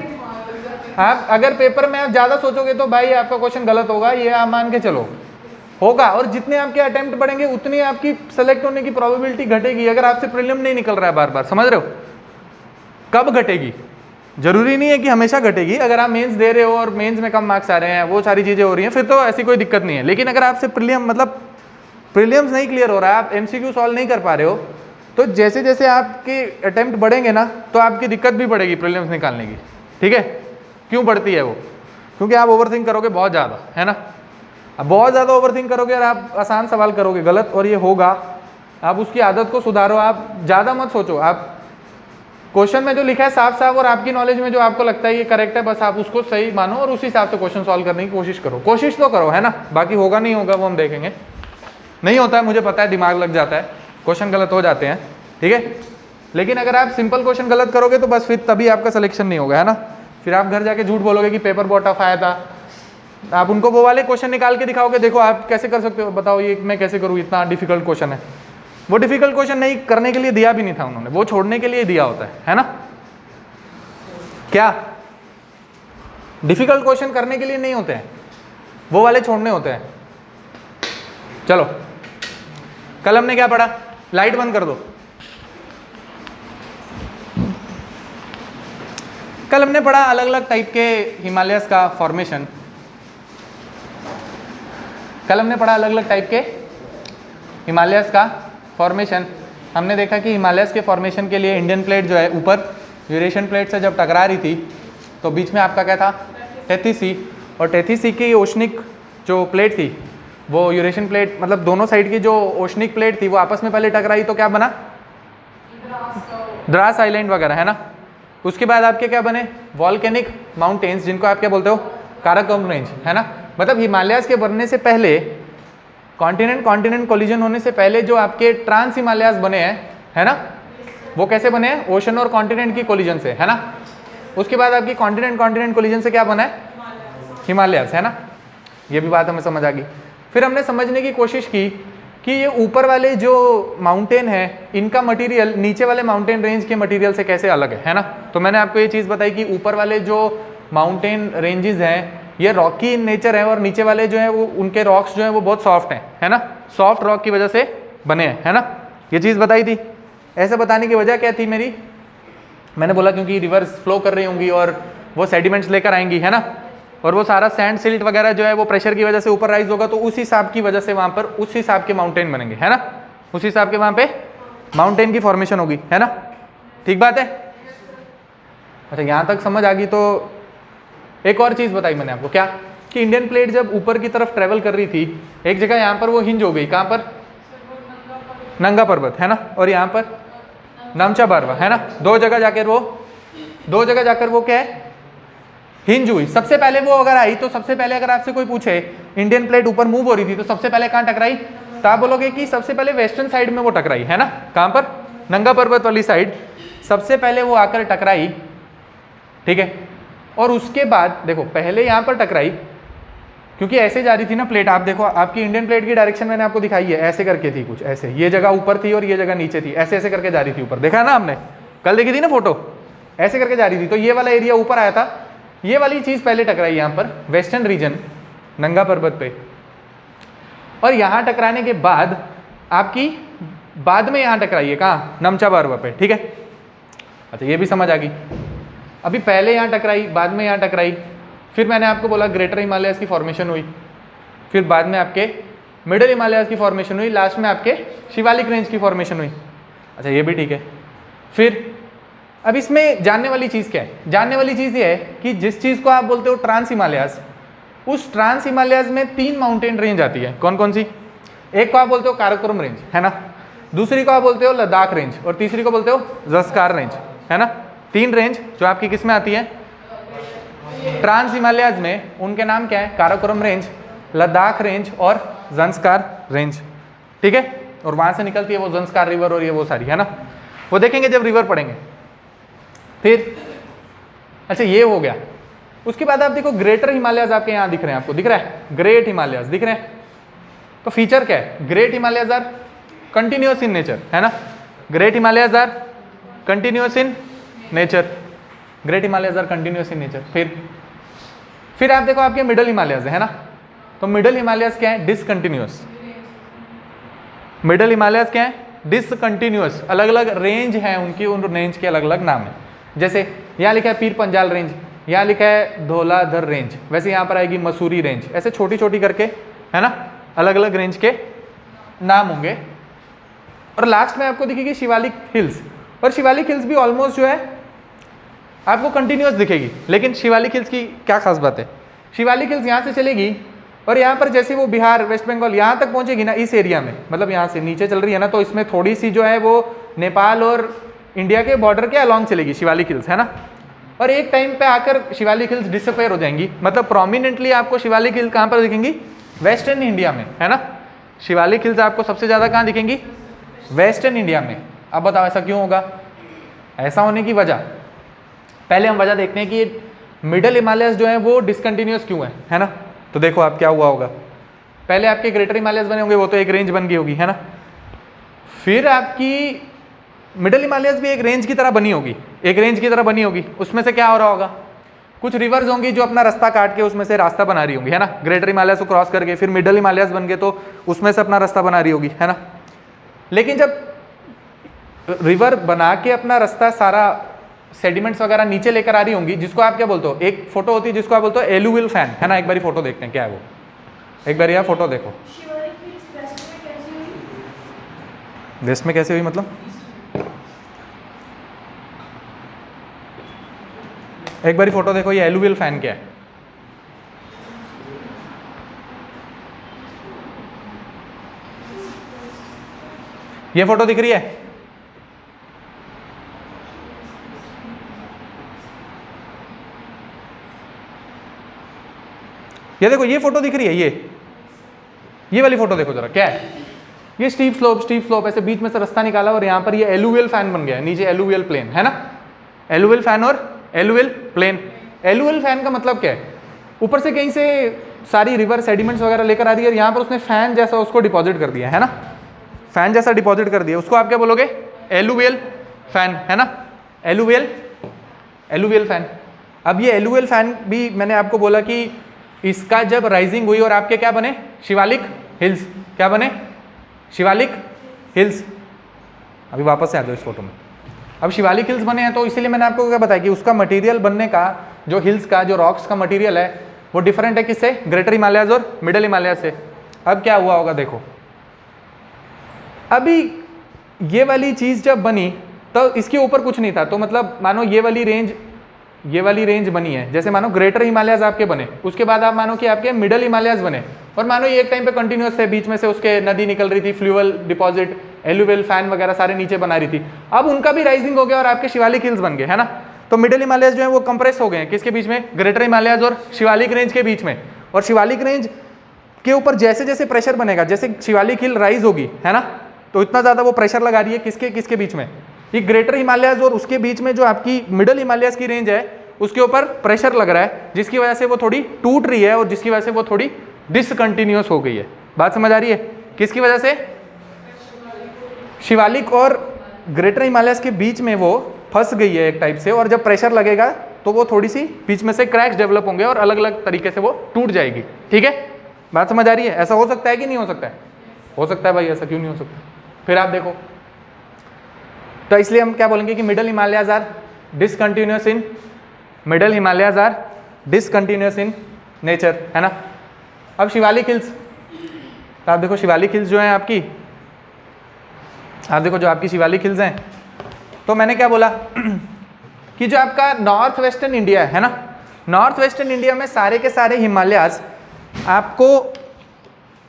आप अगर पेपर में आप ज़्यादा सोचोगे तो भाई आपका क्वेश्चन गलत होगा, ये आप मान के चलो, होगा। और जितने आपके अटेम्प्ट बढ़ेंगे उतनी आपकी सेलेक्ट होने की प्रोबेबिलिटी घटेगी। अगर आपसे प्रीलिम नहीं निकल रहा है बार बार, समझ रहे हो? कब घटेगी? जरूरी नहीं है कि हमेशा घटेगी। अगर आप मेंस दे रहे हो और मेंस में कम मार्क्स आ रहे हैं, वो सारी चीज़ें हो रही हैं, फिर तो ऐसी कोई दिक्कत नहीं है। लेकिन अगर आपसे प्रीलिम मतलब प्रीलिम्स नहीं क्लियर हो रहा है, आप एमसीक्यू सॉल्व नहीं कर पा रहे हो, तो जैसे जैसे आपके अटेम्प्ट बढ़ेंगे ना तो आपकी दिक्कत भी बढ़ेगी प्रीलिम्स निकालने की। ठीक है? क्यों बढ़ती है वो? क्योंकि आप ओवरथिंक करोगे बहुत ज़्यादा, है ना? अब बहुत ज़्यादा ओवरथिंक करोगे और आप आसान सवाल करोगे गलत, और ये होगा। आप उसकी आदत को सुधारो, आप ज़्यादा मत सोचो। आप क्वेश्चन में जो लिखा है साफ साफ, और आपकी नॉलेज में जो आपको लगता है ये करेक्ट है, बस आप उसको सही मानो और उसी हिसाब से क्वेश्चन सॉल्व करने की कोशिश करो। कोशिश तो करो, है ना? बाकी होगा नहीं होगा वो हम देखेंगे। नहीं होता है मुझे पता है, दिमाग लग जाता है, क्वेश्चन गलत हो जाते हैं, ठीक है? लेकिन अगर आप सिंपल क्वेश्चन गलत करोगे तो बस फिर तभी आपका सिलेक्शन नहीं होगा, है ना? फिर आप घर जाके झूठ बोलोगे कि पेपर बहुत टफ आया था। आप उनको वो वाले क्वेश्चन निकाल के दिखाओगे, देखो आप कैसे कर सकते हो, बताओ ये मैं कैसे करूँ, इतना डिफिकल्ट क्वेश्चन है। वो डिफिकल्ट क्वेश्चन नहीं करने के लिए दिया भी नहीं था उन्होंने, वो छोड़ने के लिए दिया होता है ना? क्या डिफिकल्ट क्वेश्चन करने के लिए नहीं होते हैं, वो वाले छोड़ने होते हैं। चलो कल हमने क्या पढ़ा? लाइट बंद कर दो। कल हमने पढ़ा अलग अलग टाइप के हिमालयस का फॉर्मेशन। कल हमने पढ़ा अलग अलग टाइप के हिमालयस का फॉर्मेशन। हमने देखा कि हिमालयस के फॉर्मेशन के लिए इंडियन प्लेट जो है ऊपर यूरेशियन प्लेट से जब टकरा रही थी तो बीच में आपका क्या था? टेथी सी। और टेथी सी की ओशनिक जो प्लेट थी वो यूरेशियन प्लेट, मतलब दोनों साइड की जो ओशनिक प्लेट थी वो आपस में पहले टकराई तो क्या बना? द्रास आइलैंड वगैरह, है ना? उसके बाद आपके क्या बने? वॉल्केनिक माउंटेन्स, जिनको आप क्या बोलते हो? काराकोरम रेंज, है ना? मतलब हिमालयाज के बनने से पहले, कॉन्टिनेंट कॉन्टिनेंट कोलिजन होने से पहले जो आपके ट्रांस हिमालयाज बने हैं, है ना? वो कैसे बने हैं? ओशन और कॉन्टिनेंट की कोलिजन से, है ना? उसके बाद आपकी कॉन्टिनेंट कॉन्टिनेंट कोलिजन से क्या बना है? हिमालयाज, है ना? ये भी बात हमें समझ आ गई। फिर हमने समझने की कोशिश की कि ये ऊपर वाले जो माउंटेन है इनका मटेरियल नीचे वाले माउंटेन रेंज के मटेरियल से कैसे अलग है ना? तो मैंने आपको ये चीज़ बताई कि ऊपर वाले जो माउंटेन रेंजेस हैं ये रॉकी इन नेचर है, और नीचे वाले जो है वो उनके रॉक्स जो है वो बहुत सॉफ्ट हैं, है ना? सॉफ्ट रॉक की वजह से बने हैं, है ना? ये चीज़ बताई थी। ऐसे बताने की वजह क्या थी मेरी? मैंने बोला क्योंकि रिवर्स फ्लो कर रही होंगी और वो सेडिमेंट्स लेकर आएंगी, है ना? और वो सारा सैंड सिल्ट वगैरह जो है वो प्रेशर की वजह से ऊपर राइज होगा, तो उस हिसाब की वजह से वहाँ पर उस हिसाब के माउंटेन बनेंगे, है ना? उस हिसाब के वहाँ पे माउंटेन की फॉर्मेशन होगी, है ना? ठीक बात है। अच्छा यहाँ तक समझ आ गई। तो एक और चीज़ बताई मैंने आपको, क्या कि इंडियन प्लेट जब ऊपर की तरफ ट्रेवल कर रही थी, एक जगह यहाँ पर वो हिंज हो गई, कहाँ पर, नंगा पर्वत है ना, और यहाँ पर नमचा बारवा है ना, दो जगह जाकर वो क्या है, हिंज हुई। सबसे पहले वो अगर आई तो सबसे पहले अगर आपसे कोई पूछे इंडियन प्लेट ऊपर मूव हो रही थी तो सबसे पहले कहाँ टकराई, तो आप बोलोगे कि सबसे पहले वेस्टर्न साइड में वो टकराई है ना, कहाँ पर, नंगा पर्वत वाली साइड सबसे पहले वो आकर टकराई, ठीक है। और उसके बाद देखो पहले यहाँ पर टकराई क्योंकि ऐसे जा रही थी ना प्लेट, आप देखो आपकी इंडियन प्लेट की डायरेक्शन मैंने आपको दिखाई है, ऐसे करके थी कुछ ऐसे, ये जगह ऊपर थी और ये जगह नीचे थी, ऐसे ऐसे करके जा रही थी ऊपर, देखा है ना आपने, कल देखी थी ना फोटो, ऐसे करके जा रही थी। तो ये वाला एरिया ऊपर आया था, ये वाली चीज़ पहले टकराई यहाँ पर वेस्टर्न रीजन नंगा पर्वत पे, और यहाँ टकराने के बाद आपकी बाद में यहाँ टकराई है कहाँ, नमचा बारवा पे, ठीक है। अच्छा ये भी समझ आ गई। अभी पहले यहाँ टकराई, बाद में यहाँ टकराई, फिर मैंने आपको बोला ग्रेटर हिमालयस की फॉर्मेशन हुई, फिर बाद में आपके मिडिल हिमालयस की फॉर्मेशन हुई, लास्ट में आपके शिवालिक रेंज की फॉर्मेशन हुई। अच्छा ये भी ठीक है। फिर अब इसमें जानने वाली चीज़ क्या है, जानने वाली चीज़ ये है कि जिस चीज़ को आप बोलते हो ट्रांस हिमालयस, उस ट्रांस हिमालयस में 3 माउंटेन रेंज आती है, कौन कौन सी, एक को आप बोलते हो काराकोरम रेंज है ना, दूसरी को आप बोलते हो लद्दाख रेंज, और तीसरी को बोलते हो ज़स्कार रेंज है ना। 3 रेंज जो आपकी किस में आती है, ट्रांस हिमालयस में, उनके नाम क्या है, काराकोरम रेंज, लद्दाख रेंज और ज़ंस्कार रेंज, ठीक है। और वहाँ से निकलती है वो ज़ंस्कार रिवर और ये वो सारी है ना, वो देखेंगे जब रिवर पढ़ेंगे। फिर अच्छा ये हो गया। उसके बाद आप देखो ग्रेटर हिमालयस आपके यहाँ दिख रहे हैं, आपको दिख रहा है ग्रेट हिमालयस दिख रहे हैं, तो फीचर क्या है, great Himalayas are continuous in nature है ना, great Himalayas are continuous in nature, great Himalayas are continuous in nature. फिर आप देखो आपके मिडल हिमालयस है ना, तो मिडल हिमालयस क्या है, डिसकंटिन्यूअस, मिडल हिमालयस क्या है, डिसकंटिन्यूअस, अलग अलग रेंज है उनकी, उन रेंज के अलग अलग नाम है। जैसे यहाँ लिखा है पीर पंजाल रेंज, यहाँ लिखा है धौलाधर रेंज, वैसे यहाँ पर आएगी मसूरी रेंज, ऐसे छोटी छोटी करके है ना, अलग अलग रेंज के नाम होंगे। और लास्ट में आपको दिखेगी शिवालिक हिल्स, और शिवालिक हिल्स भी ऑलमोस्ट जो है आपको कंटिन्यूअस दिखेगी। लेकिन शिवालिक हिल्स की क्या खास बात है, शिवालिक हिल्स यहाँ से चलेगी और यहाँ पर जैसे वो बिहार वेस्ट बंगाल यहाँ तक पहुँचेगी ना, इस एरिया में, मतलब यहाँ से नीचे चल रही है ना, तो इसमें थोड़ी सी जो है वो नेपाल और इंडिया के बॉर्डर के अलॉन्ग चलेगी शिवालिक हिल्स है ना। और एक टाइम पे आकर शिवालिक हिल्स डिसअपेयर हो जाएंगी, मतलब प्रोमिनेंटली आपको शिवालिक हिल्स कहाँ पर दिखेंगी, वेस्टर्न इंडिया में है ना। शिवालिक हिल्स आपको सबसे ज़्यादा कहाँ दिखेंगी, वेस्टर्न इंडिया में। अब बताओ ऐसा क्यों होगा, ऐसा होने की वजह, पहले हम वजह देखते हैं कि मिडल हिमालयस जो है वो डिसकंटिन्यूअस क्यों है ना। तो देखो आप क्या हुआ होगा, पहले आपके ग्रेटर हिमालयस बने होंगे, वो तो एक रेंज बन गई होगी है ना। फिर आपकी मिडल हिमालयस भी एक रेंज की तरह बनी होगी, एक रेंज की तरह बनी होगी, उसमें से क्या हो रहा होगा, कुछ रिवर्स होंगी जो अपना रास्ता काट के उसमें से रास्ता बना रही होंगी है ना, ग्रेटर हिमालयस को क्रॉस करके, फिर मिडल हिमालयस बन गए तो उसमें से अपना रास्ता बना रही होगी है ना। लेकिन जब रिवर बना के अपना रास्ता सारा सेडिमेंट्स वगैरह नीचे लेकर आ रही होंगी, जिसको आप क्या बोलते हो, एक फोटो होती है जिसको आप बोलते हो एलुवियल फैन है ना, एक बारी फोटो देखते हैं क्या है वो, एक बार यार फोटो देखो। वेस्ट में कैसे हुई मतलब, एक बारी फोटो देखो, ये एलुवियल फैन क्या है, ये फोटो दिख रही है, ये देखो ये फोटो दिख रही है, ये वाली फोटो देखो जरा क्या है, ये स्टीप स्लोप ऐसे बीच में से रास्ता निकाला और यहाँ पर ये एलुवियल फैन बन गया है, नीचे एलुवियल प्लेन है ना, एलुवियल फैन और एलुवियल प्लेन। एलुवियल फैन का मतलब क्या है, ऊपर से कहीं से सारी रिवर सेडिमेंट्स वगैरह लेकर आ रही है और यहाँ पर उसने फैन जैसा उसको डिपॉजिट कर दिया है ना, फैन जैसा डिपॉजिट कर दिया, उसको आप क्या बोलोगे, एलुवियल फैन है ना, एलुवियल फैन। अब ये एलुवियल फैन भी मैंने आपको बोला कि इसका जब राइजिंग हुई और आपके क्या बने, शिवालिक हिल्स, क्या बने, शिवालिक हिल्स। अभी वापस से आ जाओ इस फोटो में, अब शिवालिक हिल्स बने हैं तो इसीलिए मैंने आपको क्या बताया कि उसका मटेरियल बनने का, जो हिल्स का जो रॉक्स का मटेरियल है वो डिफरेंट है किससे, ग्रेटर हिमालयस और मिडल हिमालयस से। अब क्या हुआ होगा देखो, अभी ये वाली चीज़ जब बनी तो इसके ऊपर कुछ नहीं था। तो मतलब मानो ये वाली रेंज बनी है, जैसे मानो ग्रेटर हिमालयाज आपके बने, उसके बाद आप मानो कि आपके मिडल हिमालयाज बने, और मानो ये एक टाइम पे कंटिन्यूस थे, बीच में से उसके नदी निकल रही थी, फ्लूवल डिपॉजिट, एलुवियल फैन वगैरह सारे नीचे बना रही थी। अब उनका भी राइजिंग हो गया और आपके शिवालिक हिल्स बन गए, है ना। तो मिडल हिमालयाज जो है वो कंप्रेस हो गए हैं किसके बीच में, ग्रेटर हिमालयाज और शिवालिक रेंज के बीच में। और शिवालिक रेंज के ऊपर जैसे जैसे प्रेशर बनेगा, जैसे शिवालिक हिल राइज होगी, है ना, तो इतना ज़्यादा वो प्रेशर लगा रही है किसके बीच में, ये ग्रेटर हिमालयाज और उसके बीच में जो आपकी मिडल हिमालयाज की रेंज है उसके ऊपर प्रेशर लग रहा है, जिसकी वजह से वो थोड़ी टूट रही है और जिसकी वजह से वो थोड़ी डिसकंटिन्यूअस हो गई है। बात समझ आ रही है? किसकी वजह से? शिवालिक और ग्रेटर हिमालयाज के बीच में वो फंस गई है एक टाइप से, और जब प्रेशर लगेगा तो वो थोड़ी सी बीच में से क्रैक्स डेवलप होंगे और अलग अलग तरीके से वो टूट जाएगी। ठीक है, बात समझ आ रही है? ऐसा हो सकता है कि नहीं हो सकता है? हो सकता है भाई, ऐसा क्यों नहीं हो सकता? फिर आप देखो, तो इसलिए हम क्या बोलेंगे कि middle Himalayas are discontinuous in nature, है ना। अब शिवालिक हिल्स, तो आप देखो शिवालिक हिल्स जो है आपकी, आप देखो जो आपकी शिवालिक हिल्स हैं, तो मैंने क्या बोला कि जो आपका नॉर्थ वेस्टर्न इंडिया है ना, नॉर्थ वेस्टर्न इंडिया में सारे के सारे हिमालयाज आपको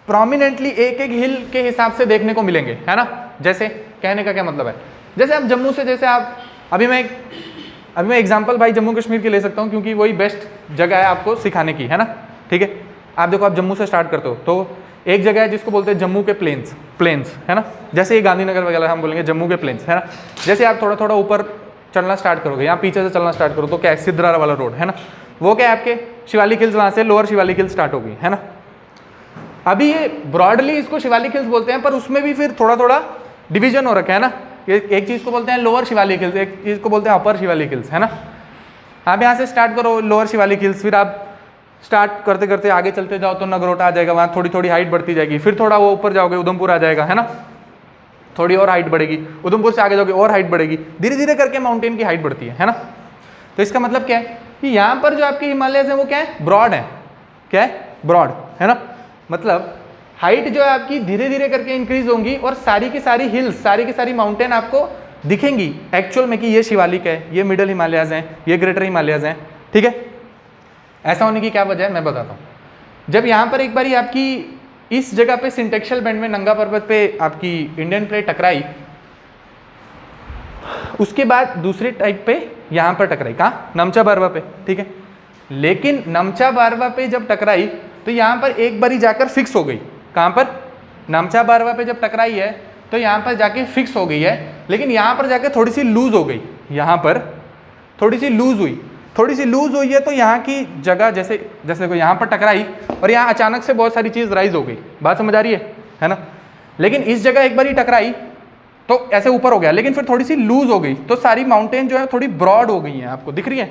प्रोमिनेंटली एक एक हिल के हिसाब से देखने को मिलेंगे, है ना। जैसे कहने का क्या मतलब है, जैसे आप जम्मू से, जैसे आप अभी मैं एग्जांपल भाई जम्मू कश्मीर की ले सकता हूँ क्योंकि वही बेस्ट जगह है आपको सिखाने की, है ना। ठीक है, आप देखो, आप जम्मू से स्टार्ट करते हो तो एक जगह है जिसको बोलते हैं जम्मू के प्लेन्स, है ना। जैसे ये गांधीनगर वगैरह हम बोलेंगे जम्मू के प्लेन्स, है ना। जैसे आप थोड़ा थोड़ा ऊपर चलना स्टार्ट करोगे, यहाँ पीछे से चलना स्टार्ट करो तो क्या है, सिद्रारा वाला रोड, है ना, वो क्या है आपके शिवालिक हिल्स, वहाँ से लोअर शिवालिक हिल्स स्टार्ट होगी, है ना। अभी ये ब्रॉडली इसको शिवालिक हिल्स बोलते हैं, पर उसमें भी फिर थोड़ा थोड़ा डिवीजन हो रखा है ना। एक चीज़ को बोलते हैं लोअर शिवालिक हिल्स, एक चीज़ को बोलते हैं अपर शिवालिक हिल्स, है ना। आप यहाँ से स्टार्ट करो लोअर शिवालिक हिल्स, फिर आप स्टार्ट करते करते आगे चलते जाओ तो नगरोटा आ जाएगा, वहाँ थोड़ी थोड़ी हाइट बढ़ती जाएगी, फिर थोड़ा वो ऊपर जाओगे उधमपुर आ जाएगा, है ना, थोड़ी और हाइट बढ़ेगी, उधमपुर से आगे जाओगे और हाइट बढ़ेगी, धीरे धीरे करके माउंटेन की हाइट बढ़ती है ना। तो इसका मतलब क्या है कि यहाँ पर जो आपके हिमालयस हैं वो क्या है, ब्रॉड है, क्या है, ब्रॉड, है ना। मतलब हाइट जो है आपकी धीरे धीरे करके इंक्रीज होंगी और सारी की सारी हिल्स, सारी की सारी माउंटेन आपको दिखेंगी एक्चुअल में कि ये शिवालिक है, ये मिडल हिमालयाज हैं, ये ग्रेटर हिमालयाज हैं। ठीक है, ऐसा होने की क्या वजह है मैं बताता हूँ। जब यहाँ पर एक बारी आपकी इस जगह पे सिंटेक्शल बैंड में नंगा पर्वत पे आपकी इंडियन प्लेट टकराई, उसके बाद दूसरे टाइप पे यहाँ पर टकराई, कहाँ, नमचा बारवा पे। ठीक है, लेकिन नमचा बारवा पे जब टकराई तो यहाँ पर एक बारी जाकर फिक्स हो गई, कहाँ पर, नमचा बारवा पे जब टकराई है तो यहाँ पर जाके फिक्स हो गई है, लेकिन यहाँ पर जाके थोड़ी सी लूज हो गई, यहाँ पर थोड़ी सी लूज हुई, है तो यहाँ की जगह जैसे देखो यहाँ पर टकराई और यहाँ अचानक से बहुत सारी चीज़ राइज हो गई। बात समझ आ रही है ना। लेकिन इस जगह एक बार ही टकराई तो ऐसे ऊपर हो गया, लेकिन फिर थोड़ी सी लूज हो गई तो सारी माउंटेन जो है थोड़ी ब्रॉड हो गई हैं, आपको दिख रही है।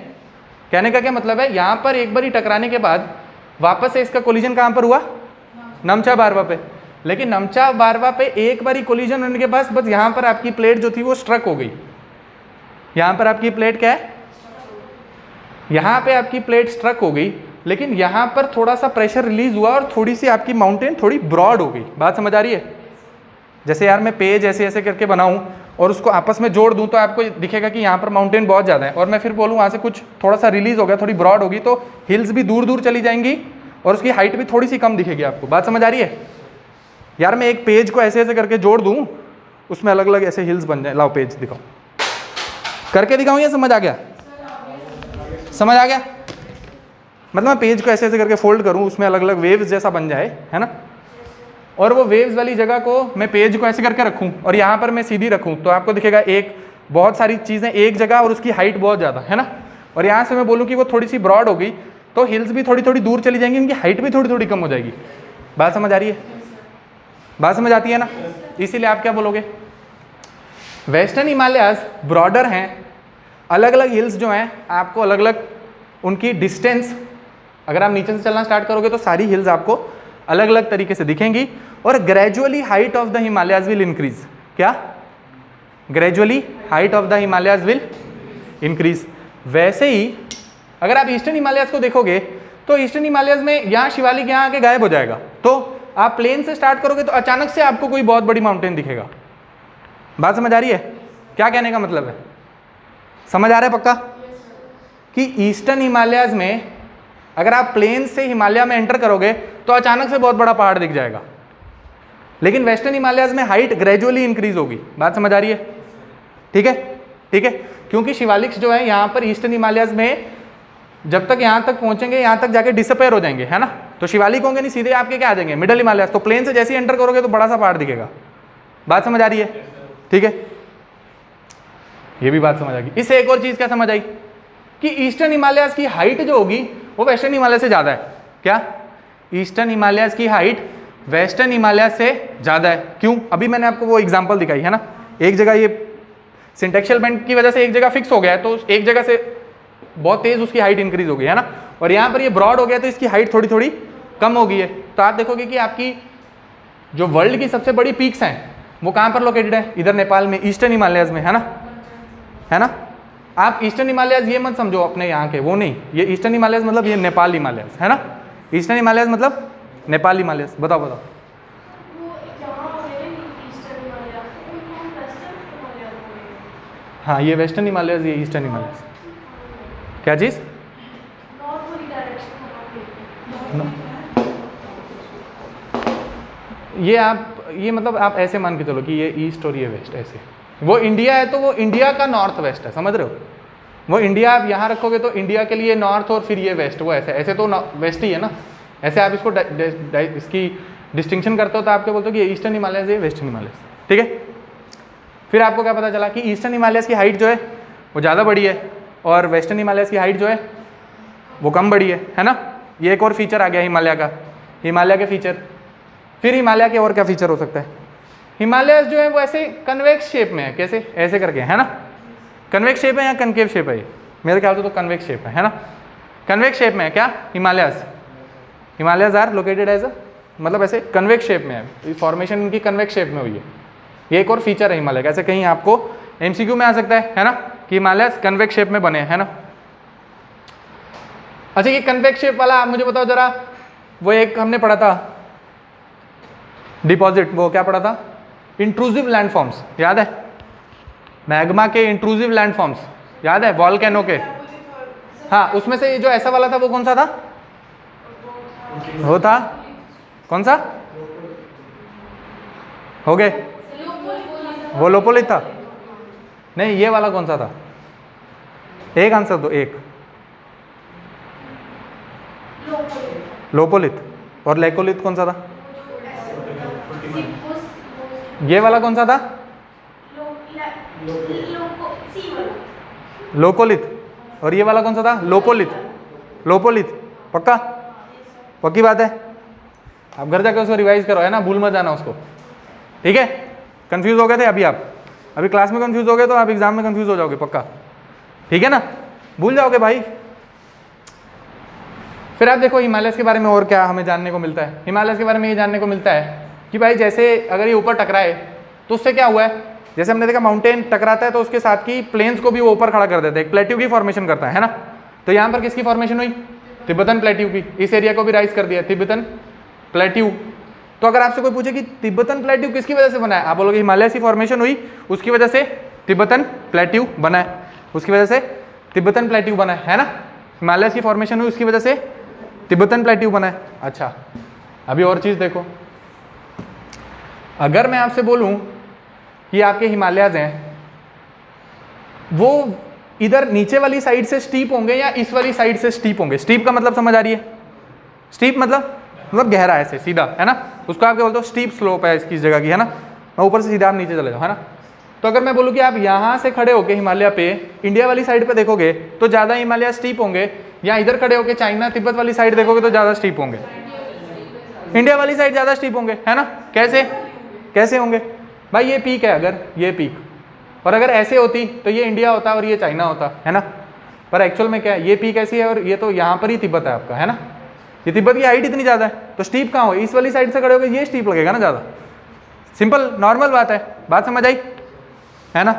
कहने का क्या मतलब है, यहाँ पर एक बार ही टकराने के बाद वापस से इसका कोलिजन कहाँ पर हुआ, नमचा बारवा पे। लेकिन नमचा बारवा पे एक बार ही कोलिजन होने के बाद बस यहाँ पर आपकी प्लेट जो थी वो स्ट्रक हो गई। यहाँ पर आपकी प्लेट क्या है, यहाँ पे आपकी प्लेट स्ट्रक हो गई, लेकिन यहाँ पर थोड़ा सा प्रेशर रिलीज हुआ और थोड़ी सी आपकी माउंटेन थोड़ी ब्रॉड हो गई। बात समझ आ रही है। जैसे यार मैं पेज ऐसे ऐसे करके बनाऊं और उसको आपस में जोड़ दूं तो आपको दिखेगा कि यहाँ पर माउंटेन बहुत ज़्यादा है, और मैं फिर बोलूँ वहाँ से कुछ थोड़ा सा रिलीज हो गया, थोड़ी ब्रॉड होगी, तो हिल्स भी दूर दूर चली जाएंगी और उसकी हाइट भी थोड़ी सी कम दिखेगी आपको। बात समझ आ रही है। यार मैं एक पेज को ऐसे ऐसे करके जोड़ दूँ, उसमें अलग अलग ऐसे हिल्स बन जाए। लाओ पेज दिखाओ, करके दिखाऊँ या समझ आ गया, समझ आ गया। मतलब मैं पेज को ऐसे ऐसे करके फोल्ड करूँ, उसमें अलग अलग वेव्स जैसा बन जाए, है ना, और वो वेव्स वाली जगह को मैं पेज को ऐसे करके रखूँ और यहाँ पर मैं सीधी रखूँ तो आपको दिखेगा एक बहुत सारी चीज़ें एक जगह और उसकी हाइट बहुत ज़्यादा, है ना। और यहाँ से मैं बोलूँ कि वो थोड़ी सी ब्रॉड हो गई तो हिल्स भी थोड़ी थोड़ी दूर चली जाएंगी, उनकी हाइट भी थोड़ी थोड़ी कम हो जाएगी। बात समझ आ रही है, बात समझ आती है ना। इसीलिए आप क्या बोलोगे, वेस्टर्न हिमालयाज ब्रॉडर हैं, अलग अलग हिल्स जो हैं आपको अलग अलग उनकी डिस्टेंस, अगर आप नीचे से चलना स्टार्ट करोगे तो सारी हिल्स आपको अलग अलग तरीके से दिखेंगी, और gradually height of the Himalayas will increase. क्या, gradually height of the Himalayas will increase. वैसे ही अगर आप ईस्टर्न हिमालयाज को देखोगे तो ईस्टर्न हिमालयाज में यहाँ शिवालिक यहाँ आके गायब हो जाएगा, तो आप प्लेन से स्टार्ट करोगे तो अचानक से आपको कोई बहुत बड़ी माउंटेन दिखेगा। बात समझ आ रही है। क्या कहने का मतलब है, समझ आ रहा है पक्का? कि ईस्टर्न हिमालयाज में अगर आप प्लेन से हिमालय में एंटर करोगे तो अचानक से बहुत बड़ा पहाड़ दिख जाएगा, लेकिन वेस्टर्न हिमालयाज में हाइट ग्रेजुअली इंक्रीज होगी। बात समझ आ रही है? ठीक है, ठीक है। क्योंकि शिवालिक्स जो है यहाँ पर ईस्टर्न हिमालयाज में जब तक यहाँ तक पहुंचेंगे, यहाँ तक जाके डिसअपेयर हो जाएंगे, है ना। तो शिवालिक होंगे नहीं, सीधे आपके क्या आ जाएंगे, मिडल हिमालयाज। तो प्लेन से जैसे ही एंटर करोगे तो बड़ा सा पहाड़ दिखेगा। बात समझ आ रही है? ठीक है, ये भी बात समझ आ गई। इससे एक और चीज क्या समझ आई कि ईस्टर्न हिमालयाज की हाइट जो होगी वो वेस्टर्न हिमालय से ज्यादा है। क्या? ईस्टर्न हिमालयाज की हाइट वेस्टर्न हिमालय से ज्यादा है। क्यों? अभी मैंने आपको वो एग्जांपल दिखाई है ना, एक जगह ये सिंटेक्शियल बेंड की वजह से एक जगह फिक्स हो गया है, तो एक जगह से बहुत तेज उसकी हाइट इंक्रीज हो गई है ना, और यहाँ पर ये ब्रॉड हो गया तो इसकी हाइट थोड़ी थोड़ी कम हो गई है। तो आप देखोगे कि आपकी जो वर्ल्ड की सबसे बड़ी पीक्स हैं वो कहाँ पर लोकेटेड है, इधर नेपाल में, ईस्टर्न हिमालयाज में, है ना, है ना। आप ईस्टर्न हिमालयाज ये मत समझो अपने यहाँ के, वो नहीं, ये ईस्टर्न हिमालयाज मतलब ये नेपाल हिमालयाज, है ना। ईस्टर्न हिमालयाज मतलब नेपाल हिमालयाज। बताओ बताओ। हाँ, ये वेस्टर्न हिमालयाज, ये ईस्टर्न हिमालयाज। क्या चीज़? ये आप, ये मतलब आप ऐसे मान के चलो कि ये ईस्ट और ये वेस्ट, ऐसे। वो इंडिया है तो वो इंडिया का नॉर्थ वेस्ट है, समझ रहे हो। वो इंडिया आप यहाँ रखोगे तो इंडिया के लिए नॉर्थ और फिर ये वेस्ट, वो ऐसे, ऐसे तो वेस्ट ही है ना। ऐसे आप इसको इसकी डिस्टिंक्शन करते हो तो आपको बोलते हो कि ये ईस्टर्न हिमालयस, ये वेस्टर्न हिमालयस, ठीक है। फिर आपको क्या पता चला कि ईस्टर्न हिमालयस की हाइट जो है वो ज़्यादा बड़ी है और वेस्टर्न हिमालयस की हाइट जो है वो कम बड़ी है ना। ये एक और फीचर आ गया हिमालय का, हिमालय के फीचर। फिर हिमालय के और क्या फीचर हो सकता है? हिमालयस जो है वो ऐसे कन्वेक्स शेप में है, कैसे, ऐसे करके, है ना। कन्वेक्स शेप है या कनकेव शेप है? ये मेरे ख्याल से तो कन्वेक्स शेप है ना। कन्वेक्स शेप में है क्या Himalayas? Himalayas are located as a, मतलब ऐसे कन्वेक्स शेप में है, फॉर्मेशन इनकी कन्वेक्स शेप में हुई है। ये एक और फीचर है हिमालय का, ऐसे कहीं आपको एमसीक्यू में आ सकता है ना, कि हिमालयस कन्वेक्स शेप में बने हैं, है ना। अच्छा, ये कन्वेक्स शेप वाला आप मुझे बताओ जरा, वो एक हमने पढ़ा था डिपॉजिट, वो क्या पढ़ा था? इंट्रूसिव लैंडफॉर्म्स, याद है? मैग्मा के इंट्रूसिव लैंडफॉर्म्स याद है, वॉल्केनो के। हाँ, उसमें से जो ऐसा वाला था वो कौन सा था? वो था कौन सा? हो गए, वो लोपोलिथ था। नहीं, ये वाला कौन सा था? एक आंसर दो, एक। लोपोलिथ। और लेकोलिथ कौन सा था? ये वाला कौन सा था? लोकोलिथ। और ये वाला कौन सा था? लोपोलिथ। लोपोलिथ, पक्का? पक्की बात है? आप घर जाकर उसको रिवाइज करो, है ना, भूल मत जाना उसको, ठीक है। कंफ्यूज हो गए थे अभी आप, अभी क्लास में कंफ्यूज हो गए तो आप एग्जाम में कंफ्यूज हो जाओगे पक्का, ठीक है ना, भूल जाओगे भाई। फिर आप देखो हिमालयस के बारे में और क्या हमें जानने को मिलता है। हिमालयस के बारे में ये जानने को मिलता है कि भाई जैसे अगर ये ऊपर टकराए तो उससे क्या हुआ है, जैसे हमने देखा माउंटेन टकराता है तो उसके साथ की प्लेन्स को भी वो ऊपर खड़ा कर देता है, एक प्लेट्यू की फॉर्मेशन करता है ना। तो यहाँ पर किसकी फॉर्मेशन हुई? तिब्बतन प्लेट्यू की। इस एरिया को भी राइज कर दिया, तिब्बतन प्लेट्यू। तो अगर आपसे कोई पूछे कि तिब्बतन प्लेट्यू किसकी वजह से बना है, आप बोलोगे हिमालय की फॉर्मेशन हुई उसकी वजह से तिब्बतन प्लेट्यू बना है, उसकी वजह से तिब्बतन प्लेट्यू बना है ना। हिमालय की फॉर्मेशन हुई उसकी वजह से तिब्बतन प्लेट्यू बना है। अच्छा, अभी और चीज़ देखो, अगर मैं आपसे बोलूं कि आपके हिमालयाज हैं वो इधर नीचे वाली साइड से स्टीप होंगे या इस वाली साइड से स्टीप होंगे। स्टीप का मतलब समझ आ रही है? स्टीप मतलब गहरा ऐसे सीधा, है ना, उसको आप क्या बोलते हो? स्टीप स्लोप है इसकी जगह की, है ना, मैं ऊपर से सीधा आप नीचे चले जाओ, है ना। तो अगर मैं बोलूँ कि आप यहाँ से खड़े होके हिमालय पे इंडिया वाली साइड पे देखोगे तो ज़्यादा हिमालय स्टीप होंगे, या इधर खड़े होके चाइना तिब्बत वाली साइड देखोगे तो ज़्यादा स्टीप होंगे? इंडिया वाली साइड ज़्यादा स्टीप होंगे, है ना। कैसे कैसे होंगे भाई? ये पीक है, अगर ये पीक, और अगर ऐसे होती तो ये इंडिया होता और ये चाइना होता, है ना। पर एक्चुअल में क्या है, ये पीक ऐसी है और ये तो यहाँ पर ही तिब्बत है आपका, है ना। ये तिब्बत की हाइट इतनी ज़्यादा है तो स्टीप कहाँ हो? इस वाली साइड से खड़े होगे ये स्टीप लगेगा ना ज़्यादा। सिंपल नॉर्मल बात है, बात समझ आई, है ना,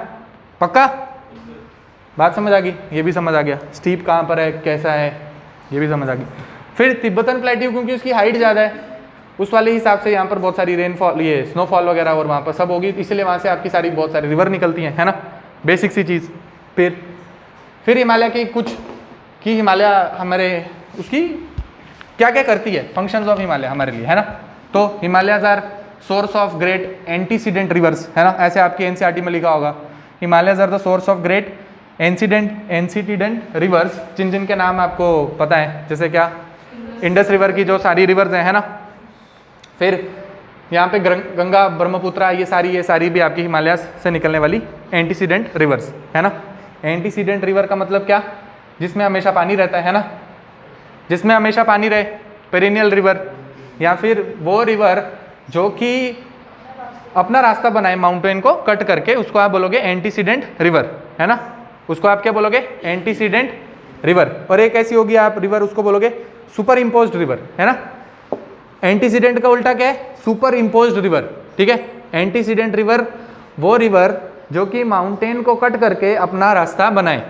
पक्का? बात समझ आ गई, ये भी समझ आ गया स्टीप कहाँ पर है, कैसा है, ये भी समझ आ गई। फिर तिब्बतन प्लेट्यू क्योंकि उसकी हाइट ज़्यादा है, उस वाले हिसाब से यहाँ पर बहुत सारी रेनफॉल, ये स्नोफॉल वगैरह और वहाँ पर सब होगी, इसलिए वहाँ से आपकी सारी बहुत सारी रिवर निकलती हैं, है ना। बेसिक सी चीज़। फिर हिमालय की कुछ कि हिमालय हमारे उसकी क्या क्या करती है, फंक्शंस ऑफ हिमालय हमारे लिए, है ना। तो Himalayas are source of great antecedent rivers, है ना, ऐसे आपके एनसीईआरटी में लिखा होगा। Himalayas are the source of great antecedent rivers, जिन जिन के नाम आपको पता है, जैसे क्या इंडस रिवर की जो सारी रिवर्स हैं, है ना। फिर यहाँ पे गंगा, ब्रह्मपुत्रा, ये सारी भी आपकी हिमालय से निकलने वाली एंटीसीडेंट रिवर्स, है ना। एंटीसीडेंट रिवर का मतलब क्या, जिसमें हमेशा पानी रहता है ना, जिसमें हमेशा पानी रहे, पेरिनियल रिवर। या फिर वो रिवर जो कि अपना रास्ता बनाए माउंटेन को कट करके, उसको आप बोलोगे एंटीसीडेंट रिवर, है ना। उसको आप क्या बोलोगे, एंटीसीडेंट रिवर। और एक ऐसी होगी आप रिवर, उसको बोलोगे सुपर इम्पोज्ड रिवर, है ना। एंटीसीडेंट का उल्टा क्या है, सुपर इम्पोज्ड रिवर, ठीक है। एंटीसीडेंट रिवर वो रिवर जो कि माउंटेन को कट करके अपना रास्ता बनाए,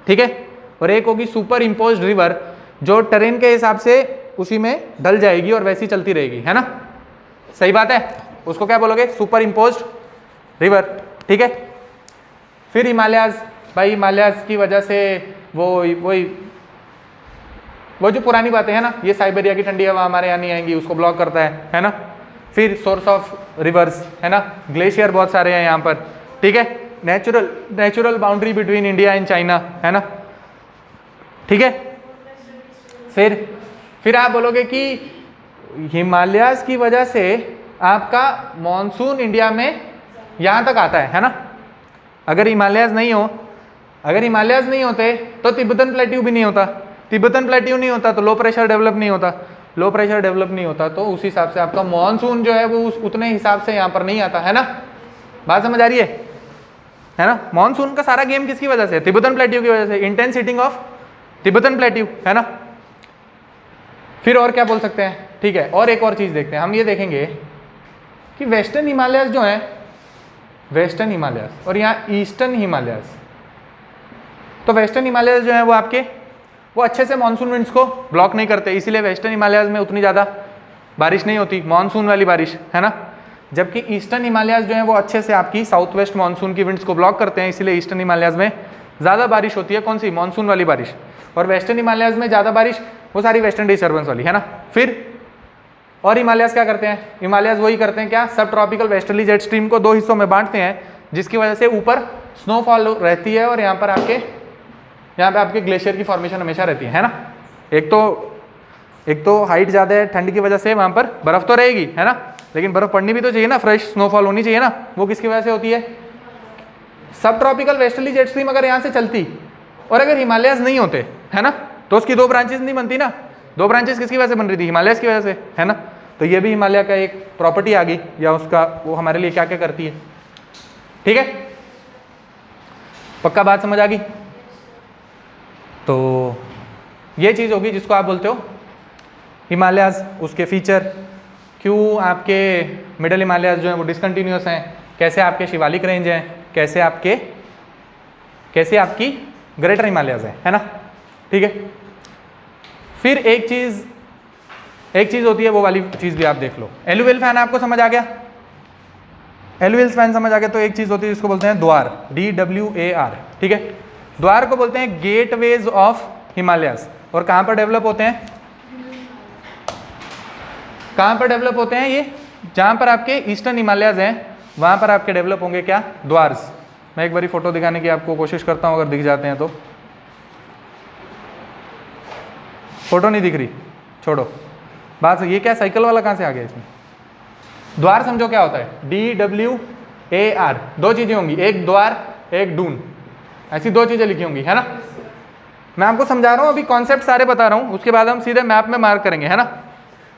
ठीक है। और एक होगी सुपर इम्पोज्ड रिवर जो टेरेन के हिसाब से उसी में ढल जाएगी और वैसी चलती रहेगी, है ना। सही बात है, उसको क्या बोलोगे, सुपर इम्पोज्ड रिवर, ठीक है। फिर हिमालयाज, भाई हिमालयाज की वजह से वो जो पुरानी बातें हैं ना, ये साइबेरिया की ठंडी हवा हमारे यहाँ नहीं आएंगी, उसको ब्लॉक करता है ना। फिर सोर्स ऑफ रिवर्स, है ना, ग्लेशियर बहुत सारे हैं यहाँ पर, ठीक है। Natural boundary between India and China, है ना, ठीक है। फिर आप बोलोगे कि हिमालयाज की वजह से आपका मॉनसून इंडिया में यहाँ तक आता है ना। अगर हिमालयाज नहीं होते तो तिब्बतन प्लेट्यू भी नहीं होता, तिब्बतन प्लेट्यू नहीं होता तो लो प्रेशर डेवलप नहीं होता, लो प्रेशर डेवलप नहीं होता तो उस हिसाब से आपका मॉनसून जो है वो उतने हिसाब से यहाँ पर नहीं आता, है ना। बात समझ आ रही है ना। मॉनसून का सारा गेम किसकी वजह से, तिब्बतन प्लेट्यू की वजह से, intense heating of Tibetan plateau, है ना। फिर और क्या बोल सकते हैं, ठीक है। और एक और चीज़ देखते हैं, हम ये देखेंगे कि वेस्टर्न हिमालयस जो हैं, वेस्टर्न हिमालयस और यहाँ ईस्टर्न हिमालयस, तो वेस्टर्न हिमालयस जो है वो आपके वो अच्छे से मानसून विंड्स को ब्लॉक नहीं करते, इसीलिए वेस्टर्न हिमालयस में उतनी ज़्यादा बारिश नहीं होती, मानसून वाली बारिश, है ना। जबकि ईस्टर्न हिमालयस जो है वो अच्छे से आपकी साउथ वेस्ट मानसून की विंड्स को ब्लॉक करते हैं, इसीलिए ईस्टर्न हिमालयस में ज़्यादा बारिश होती है, कौन सी, मानसून वाली बारिश। और वेस्टर्न हिमालयस में ज़्यादा बारिश वो सारी वेस्टर्न डिस्टर्बेंस वाली, है ना। फिर और हिमालयस क्या करते हैं, हिमालयस वही करते हैं क्या, सब ट्रॉपिकल वेस्टर्ली जेट स्ट्रीम को दो हिस्सों में बांटते हैं, जिसकी वजह से ऊपर स्नोफॉल रहती है और यहाँ पे आपके ग्लेशियर की फॉर्मेशन हमेशा रहती है ना। एक तो हाइट ज़्यादा है, ठंड की वजह से वहाँ पर बर्फ़ तो रहेगी, है ना, लेकिन बर्फ़ पड़नी भी तो चाहिए ना, फ्रेश स्नोफॉल होनी चाहिए ना। वो किसकी वजह से होती है, सब ट्रॉपिकल वेस्टर्ली जेट स्ट्रीम अगर यहाँ से चलती और अगर हिमालयस नहीं होते, है ना, तो उसकी दो ब्रांचेस नहीं बनती ना। दो ब्रांचेस किसकी वजह से बन रही थी, हिमालयस की वजह से, है ना। तो ये भी हिमालय का एक प्रॉपर्टी आ गई, या उसका वो हमारे लिए क्या क्या करती है, ठीक है। पक्का बात समझ आ गई। तो ये चीज़ होगी जिसको आप बोलते हो हिमालयस, उसके फीचर, क्यों आपके मिडल हिमालयस जो है वो डिसकंटिन्यूअस हैं, कैसे आपके शिवालिक रेंज हैं, कैसे आपकी ग्रेटर हिमालयस है ना, ठीक है। फिर एक चीज़ होती है, वो वाली चीज़ भी आप देख लो। एलुवियल फैन आपको समझ आ गया, एलुवियल फैन समझ आ गया। तो एक चीज़ होती है जिसको बोलते हैं द्वार, DWAR, ठीक है। द्वार को बोलते हैं गेटवेज ऑफ हिमालयस। और कहाँ पर डेवलप होते हैं, कहाँ पर डेवलप होते हैं ये, जहाँ पर आपके ईस्टर्न हिमालयस हैं वहाँ पर आपके डेवलप होंगे क्या, द्वार्स। मैं एक बारी फोटो दिखाने की आपको कोशिश करता हूँ, अगर दिख जाते हैं तो। फोटो नहीं दिख रही, छोड़ो बात। ये क्या साइकिल वाला कहाँ से आ गया इसमें। द्वार समझो क्या होता है, DWAR, दो चीज़ें होंगी, एक द्वार एक डून, ऐसी दो चीज़ें लिखी होंगी, है ना। मैं आपको समझा रहा हूँ, अभी कॉन्सेप्ट सारे बता रहा हूँ, उसके बाद हम सीधे मैप में मार्क करेंगे, है ना।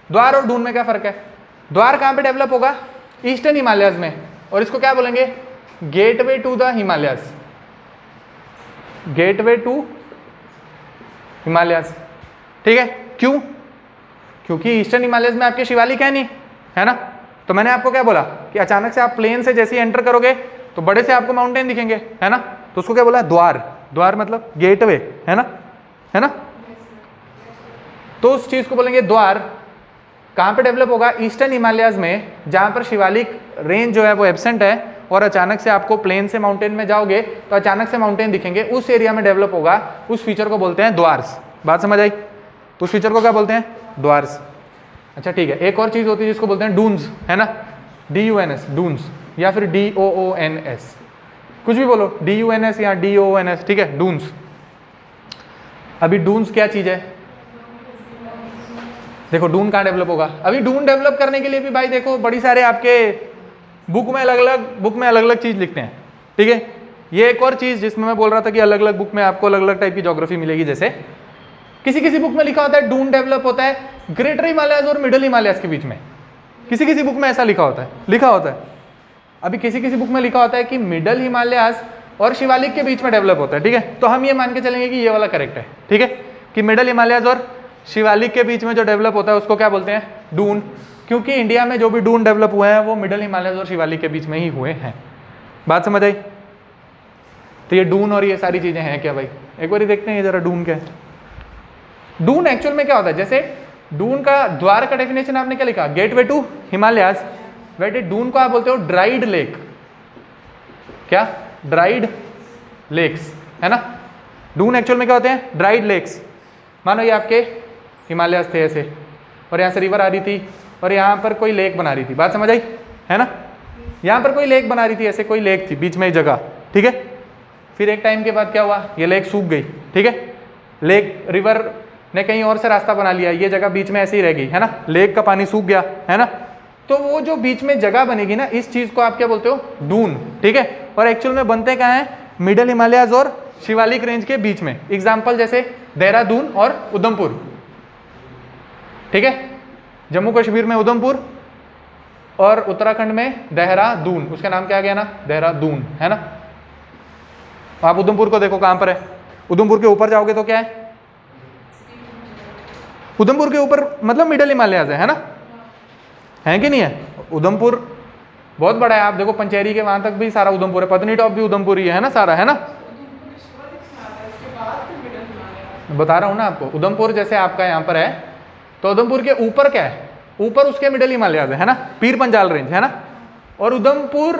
द्वार और डून में क्या फ़र्क है, द्वार कहाँ पे डेवलप होगा, ईस्टर्न हिमालयस में, और इसको क्या बोलेंगे, gateway to the Himalayas, gateway to Himalayas, ठीक है। क्यों, क्योंकि ईस्टर्न हिमालयस में आपके शिवालिक है नहीं, है ना। तो मैंने आपको क्या बोला कि अचानक से आप प्लेन से जैसे ही एंटर करोगे तो बड़े से आपको माउंटेन दिखेंगे, है ना। तो उसको क्या बोला, द्वार, द्वार मतलब गेटवे, है ना, है ना। तो उस चीज को बोलेंगे द्वार। कहाँ पे डेवलप होगा, ईस्टर्न हिमालयस में, जहाँ पर शिवालिक रेंज जो है वो एब्सेंट है, और अचानक से आपको प्लेन से माउंटेन में जाओगे तो अचानक से माउंटेन दिखेंगे, उस एरिया में डेवलप होगा, उस फीचर को बोलते हैं द्वार्स। बात समझ आई? उस फीचर को क्या बोलते हैं? द्वार्स। अच्छा ठीक है, एक और चीज होती है जिसको बोलते हैं डून्स, है ना, DUNS, डून्स, या फिर DOONS, कुछ भी बोलो, DUNS या DOONS, ठीक है, डून्स। अभी डून्स क्या चीज है? देखो डून कहाँ डेवलप होगा? अभी डून डेवलप करने के लिए भी भाई देखो बड़ी सारे आपके बुक में अलग अलग चीज लिखते हैं, ठीक है। ये एक और चीज जिसमें मैं बोल रहा था कि अलग अलग बुक में आपको अलग अलग टाइप की ज्योग्राफी मिलेगी। जैसे किसी बुक में लिखा होता है डून डेवलप होता है ग्रेटर हिमालयस और मिडल हिमालयस के बीच में, किसी बुक में ऐसा लिखा होता है। अभी किसी बुक में लिखा होता है कि मिडल हिमालयस और शिवालिक के बीच में डेवलप होता है, ठीक है। तो हम ये मान के चलेंगे कि ये वाला करेक्ट है, ठीक है, कि मिडल हिमालयस और शिवालिक के बीच में जो डेवलप होता है उसको क्या बोलते हैं? डून। क्योंकि इंडिया में जो भी डून डेवलप हुए हैं वो मिडल हिमालयस और शिवालिक के बीच में ही हुए हैं। बात समझ आई? तो ये डून और ये सारी चीजें हैं क्या भाई? एक बार देखते हैं जरा डून क्या है। डून एक्चुअल में क्या होता है? जैसे डून का द्वार का डेफिनेशन आपने क्या लिखा? Gateway to Himalayas. वैसे डून को आप बोलते हो ड्राइड लेक। क्या? ड्राइड लेक्स, है ना। डून एक्चुअल में क्या होते हैं? Dried lakes. मानो ये आपके हिमालयस थे ऐसे, और यहाँ से रिवर आ रही थी और यहाँ पर कोई लेक बना रही थी। बात समझ आई? है ना, यहाँ पर कोई लेक बना रही थी, ऐसे कोई लेक थी बीच में एक जगह, ठीक है। फिर एक टाइम के बाद क्या हुआ? ये लेक सूख गई, ठीक है। लेक रिवर ने कहीं और से रास्ता बना लिया, ये जगह बीच में ऐसे ही रह गई, है ना, लेक का पानी सूख गया, है ना। तो वो जो बीच में जगह बनेगी ना, इस चीज को आप क्या बोलते हो? डून, ठीक है। और एक्चुअल में बनते कहाँ हैं? मिडल हिमालयस और शिवालिक रेंज के बीच में। एग्जाम्पल जैसे देहरादून और उधमपुर, ठीक है। जम्मू कश्मीर में उधमपुर और उत्तराखंड में देहरादून, उसका नाम क्या गया ना? देहरादून, है ना। आप उधमपुर को देखो कहां पर है। उधमपुर के ऊपर जाओगे तो क्या है? उधमपुर के ऊपर मतलब मिडल हिमालयस है ना, है कि नहीं है? उधमपुर बहुत बड़ा है। आप देखो पंचेरी के वहां तक भी सारा उधमपुर है, पत्नी टॉप भी उधमपुर ही है ना, सारा, है ना। बता रहा हूं ना आपको, उधमपुर जैसे आपका यहाँ पर है तो उधमपुर के ऊपर क्या है? ऊपर उसके मिडल हिमालयस है ना, पीर पंजाल रेंज, है ना। और उधमपुर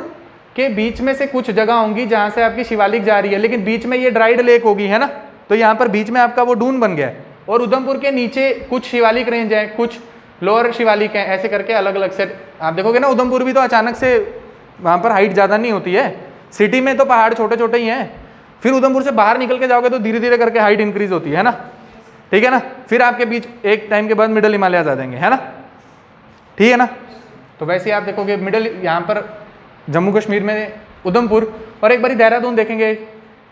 के बीच में से कुछ जगह होंगी जहां से आपकी शिवालिक जा रही है, लेकिन बीच में ये ड्राइड लेक होगी, है ना। तो यहाँ पर बीच में आपका वो डून बन गया है। और उधमपुर के नीचे कुछ शिवालिक रेंज है, कुछ लोअर शिवालिक है, ऐसे करके अलग अलग से आप देखोगे ना। उधमपुर भी तो अचानक से वहाँ पर हाइट ज़्यादा नहीं होती है, सिटी में तो पहाड़ छोटे छोटे ही हैं। फिर उधमपुर से बाहर निकल के जाओगे तो धीरे धीरे करके हाइट इंक्रीज होती है ना, ठीक है ना। फिर आपके बीच एक टाइम के बाद मिडल हिमालयस आ जाएंगे, है ना, ठीक है ना। तो वैसे ही आप देखोगे मिडल यहाँ पर जम्मू कश्मीर में उधमपुर, और एक बारी देहरादून देखेंगे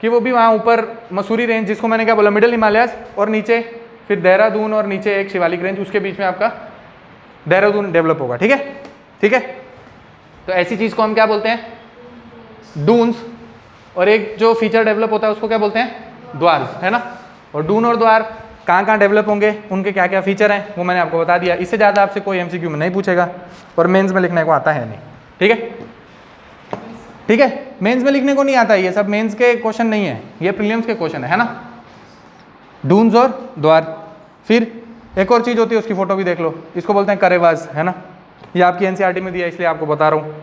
कि वो भी वहाँ ऊपर मसूरी रेंज, जिसको मैंने क्या बोला, मिडल हिमालयस, और नीचे फिर देहरादून और नीचे एक शिवालिक रेंज, उसके बीच में आपका देहरादून डेवलप होगा, ठीक है, ठीक है। तो ऐसी चीज को हम क्या बोलते हैं? डून्स। और एक जो फीचर डेवलप होता है उसको क्या बोलते हैं? द्वार, है ना। और डून और द्वार कहाँ डेवलप होंगे, उनके क्या क्या फीचर हैं, वो मैंने आपको बता दिया। इससे ज़्यादा आपसे कोई MCQ में नहीं पूछेगा और मेंस में लिखने को आता है नहीं, ठीक है, ठीक है। मेंस में लिखने को नहीं आता, ये सब मेंस के क्वेश्चन नहीं है, ये प्रीलिम्स के क्वेश्चन है ना, डून्स और द्वार। फिर एक और चीज़ होती है, उसकी फोटो भी देख लो, इसको बोलते हैं करेवाज, है ना। ये आपकी NCERT में दिया इसलिए आपको बता रहा हूँ।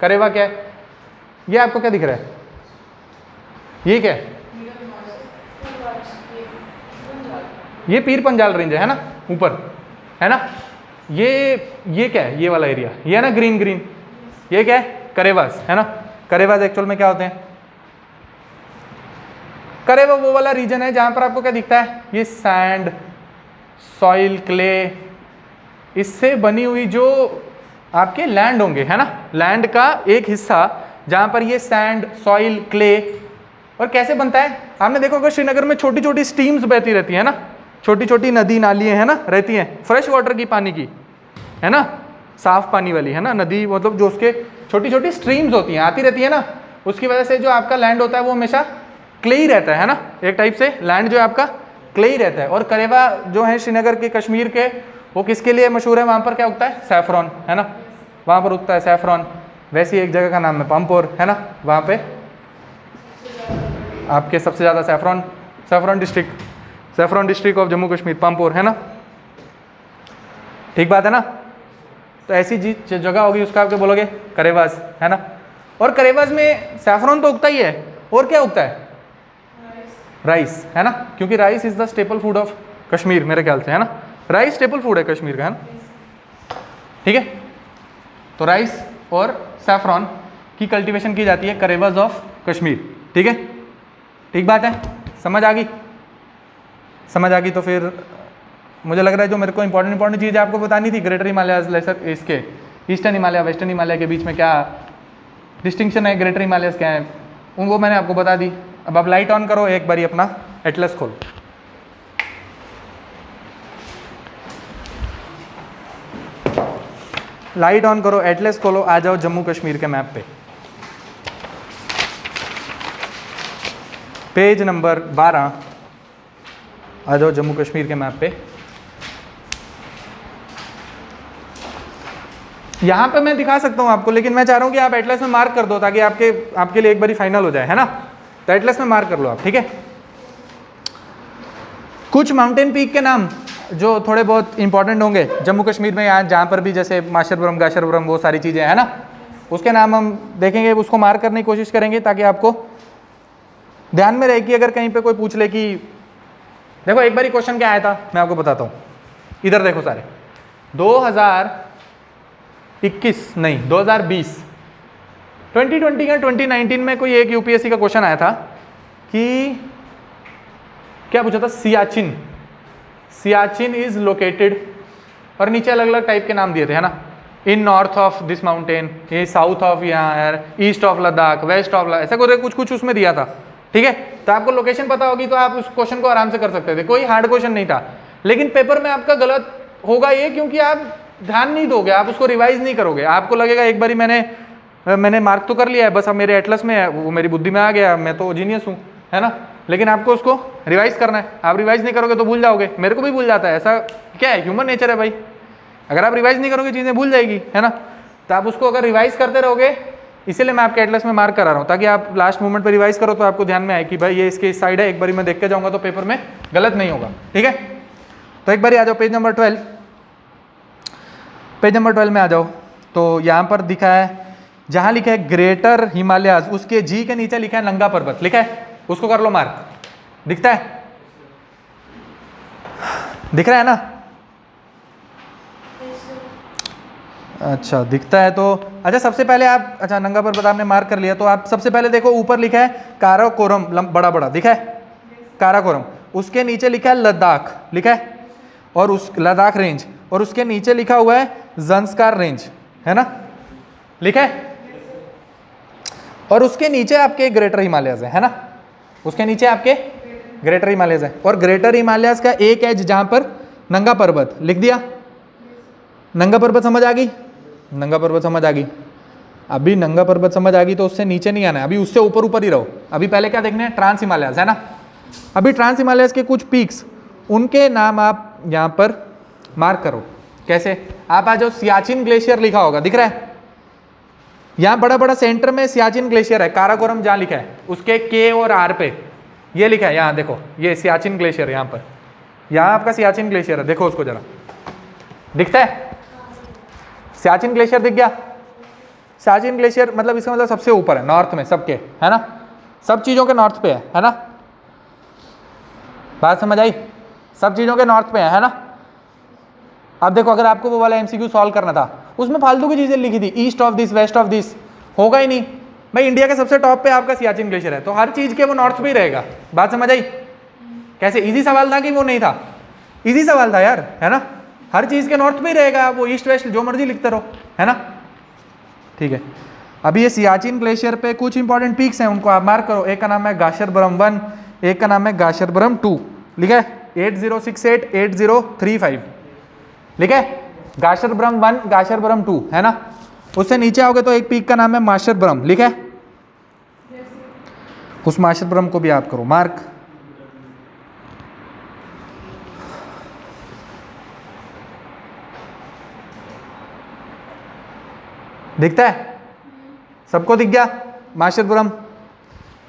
करेवा क्या है? ये आपको क्या दिख रहा है? ये क्या है? ये पीर पंजाल रेंज है ना, ऊपर, है ना। ये क्या है? ये वाला एरिया, ये है ना ग्रीन ग्रीन, ये क्या है? करेवास, है ना। करेवास एक्चुअल में क्या होते हैं? करेवा वो वाला रीजन है जहां पर आपको क्या दिखता है? ये सैंड, सॉइल, क्ले, इससे बनी हुई जो आपके लैंड होंगे, है ना, लैंड का एक हिस्सा जहां पर ये सैंड, सॉइल, क्ले। और कैसे बनता है? आपने देखो अगर श्रीनगर में छोटी छोटी स्ट्रीम्स बहती रहती है ना, छोटी छोटी नदी नालियाँ, है ना, रहती हैं, फ्रेश वाटर की पानी की, है ना, साफ पानी वाली, है ना, नदी मतलब जो उसके छोटी छोटी स्ट्रीम्स होती हैं, आती रहती है ना, उसकी वजह से जो आपका लैंड होता है वो हमेशा क्ले ही रहता है ना, एक टाइप से लैंड जो है आपका क्ले ही रहता है। और करेवा जो है श्रीनगर के, कश्मीर के, वो किसके लिए मशहूर है? वहाँ पर क्या उगता है? सैफरॉन, है ना, वहाँ पर उगता है सैफरॉन। वैसी एक जगह का नाम है पंपोर, है ना, वहाँ पे आपके सबसे ज़्यादा saffron district of Jammu Kashmir, Pampore, है ना, ठीक बात है ना। तो ऐसी जगह होगी उसका आप क्या बोलोगे? करेवास, है ना। और करेवास में सैफरॉन तो उगता ही है, और क्या उगता है? राइस, है ना, क्योंकि rice is the staple food of Kashmir मेरे ख्याल से, है ना, राइस स्टेपल फूड है कश्मीर का, है ना, ठीक है। तो राइस और सैफरॉन की कल्टीवेशन की जाती है करेवास ऑफ कश्मीर, ठीक है, ठीक बात है, समझ आ गई? समझ आ गई तो फिर मुझे लग रहा है जो मेरे को इंपॉर्टेंट चीज़ आपको बतानी थी, ग्रेटर हिमालयाज, लेसर, इसके ईस्टर्न हिमालय वेस्टर्न हिमालय के बीच में क्या डिस्टिंक्शन है, ग्रेटर हिमालयस क्या है, वो मैंने आपको बता दी। अब आप लाइट ऑन करो, एक बारी अपना एटलस खोलो। लाइट ऑन करो, एटलस खोलो, आ जाओ जम्मू कश्मीर के मैप पे, पेज नंबर 12, आ जाओ जम्मू कश्मीर के मैप पे। यहाँ पे मैं दिखा सकता हूँ आपको, लेकिन मैं चाह रहा हूँ कि आप एटलस में मार्क कर दो ताकि आपके लिए एक बारी फाइनल हो जाए, है ना। तो एटलस में मार्क कर लो आप, ठीक है। कुछ माउंटेन पीक के नाम जो थोड़े बहुत इंपॉर्टेंट होंगे जम्मू कश्मीर में, यहाँ जहाँ पर भी, जैसे माशरपुरम, गाशरपुरम, वो सारी चीज़ें, है ना, उसके नाम हम देखेंगे, उसको मार्क करने की कोशिश करेंगे ताकि आपको ध्यान में रहे कि अगर कहीं पे कोई पूछ ले कि देखो एक बारी क्वेश्चन क्या आया था, मैं आपको बताता हूँ, इधर देखो सारे, 2021 नहीं 2020 2020 या 2019 में कोई एक यूपीएससी का क्वेश्चन आया था कि क्या पूछा था, सियाचिन इज लोकेटेड, और नीचे अलग अलग टाइप के नाम दिए थे, है ना, in north of this mountain, ये साउथ ऑफ यहाँ है, east of Ladakh, west of Ladakh, ऐसा कुछ उसमें दिया था, ठीक है। तो आपको लोकेशन पता होगी तो आप उस क्वेश्चन को आराम से कर सकते थे, कोई हार्ड क्वेश्चन नहीं था। लेकिन पेपर में आपका गलत होगा ये, क्योंकि आप ध्यान नहीं दोगे, आप उसको रिवाइज नहीं करोगे, आपको लगेगा एक बारी मैंने मार्क तो कर लिया है, बस अब मेरे एटलस में है, वो मेरी बुद्धि में आ गया, मैं तो जीनियस हूँ, है ना। लेकिन आपको उसको रिवाइज करना है, आप रिवाइज नहीं करोगे तो भूल जाओगे, मेरे को भी भूल जाता है, ऐसा क्या है, ह्यूमन नेचर है भाई, अगर आप रिवाइज नहीं करोगे चीज़ें भूल जाएगी, है ना। तो आप उसको अगर रिवाइज करते रहोगे, इसीलिए मैं आपके एटलस में मार्क करा रहा हूँ, ताकि आप लास्ट मोमेंट पर रिवाइज करो तो आपको ध्यान में आए कि भाई ये इसके इस साइड है, एक बारी मैं देख के जाऊँगा तो पेपर में गलत नहीं होगा, ठीक है। तो एक बारी आ जाओ पेज नंबर 12, पेज नंबर 12 में आ जाओ। तो यहाँ पर दिखा है, जहाँ लिखा है ग्रेटर हिमालयाज, उसके जी के नीचे लिखा है नंगा पर्वत, लिखा है, उसको कर लो मार्क, दिखता है, दिख रहा है ना, अच्छा दिखता है। तो अच्छा सबसे पहले आप, अच्छा नंगा पर्वत आपने मार्क कर लिया, तो आप सबसे पहले देखो ऊपर लिखा है काराकोरम, बड़ा बड़ा दिखा है काराकोरम, उसके नीचे लिखा है लद्दाख, लिखा है, और उस लद्दाख रेंज, और उसके नीचे लिखा हुआ है ज़ंस्कार रेंज, है ना, लिखा है, और उसके नीचे आपके ग्रेटर हिमालयस है ना, उसके नीचे आपके ग्रेटर हिमालयस है, और ग्रेटर हिमालयस का एक एज जहाँ पर नंगा पर्वत लिख दिया, नंगा पर्वत समझ आ गई, नंगा पर्वत समझ आ गई। अभी नंगा पर्वत समझ आ गई तो उससे नीचे नहीं आना है, अभी उससे ऊपर ऊपर ही रहो। अभी पहले क्या देखने हैं, ट्रांस हिमालयस, है ना। अभी ट्रांस हिमालयस के कुछ पीक्स, उनके नाम आप यहाँ पर मार्क करो। कैसे, आप आ जाओ, सियाचिन ग्लेशियर लिखा होगा, दिख रहा है, यहाँ बड़ा बड़ा सेंटर में सियाचिन ग्लेशियर है, काराकोरम जहाँ लिखा है उसके के और आर पे ये लिखा है, यहाँ देखो ये सियाचिन ग्लेशियर, यहाँ पर, यहाँ आपका सियाचिन ग्लेशियर है, देखो उसको जरा, दिखता है सियाचिन ग्लेशियर, दिख गया। सियाचिन ग्लेशियर मतलब इसका मतलब सबसे ऊपर है, नॉर्थ में सबके, है ना, सब चीज़ों के नॉर्थ पे है ना, बात समझ आई, सब चीज़ों के नॉर्थ पे है ना। अब देखो अगर आपको वो वाला एमसीक्यू सॉल्व करना था, उसमें फालतू की चीज़ें लिखी थी, east of this, west of this, होगा ही नहीं भाई। इंडिया के सबसे टॉप पे आपका सियाचिन ग्लेशियर है, तो हर चीज़ के वो नॉर्थ पे ही रहेगा, बात समझ आई। कैसे, इजी सवाल था कि वो नहीं था, इजी सवाल था यार, है ना, हर चीज़ के नॉर्थ पे ही रहेगा, वो ईस्ट वेस्ट जो मर्जी लिखते रहो, है ना, ठीक है। अभी ये सियाचिन ग्लेशियर पे कुछ इंपॉर्टेंट पीक्स हैं, उनको आप मार्क करो। एक का नाम है गाशरबरम 1, एक का नाम है गाशरबरम 2, लिखा है 8068 8035, लिखा है गाशरबरम 1 गाशरबरम 2, है ना। उससे नीचे आओगे तो एक पीक का नाम है माशरबरम, लिखा है, उस माशरबरम को भी आप करो मार्क। दिखता है, सबको दिख गया, माशरबरम,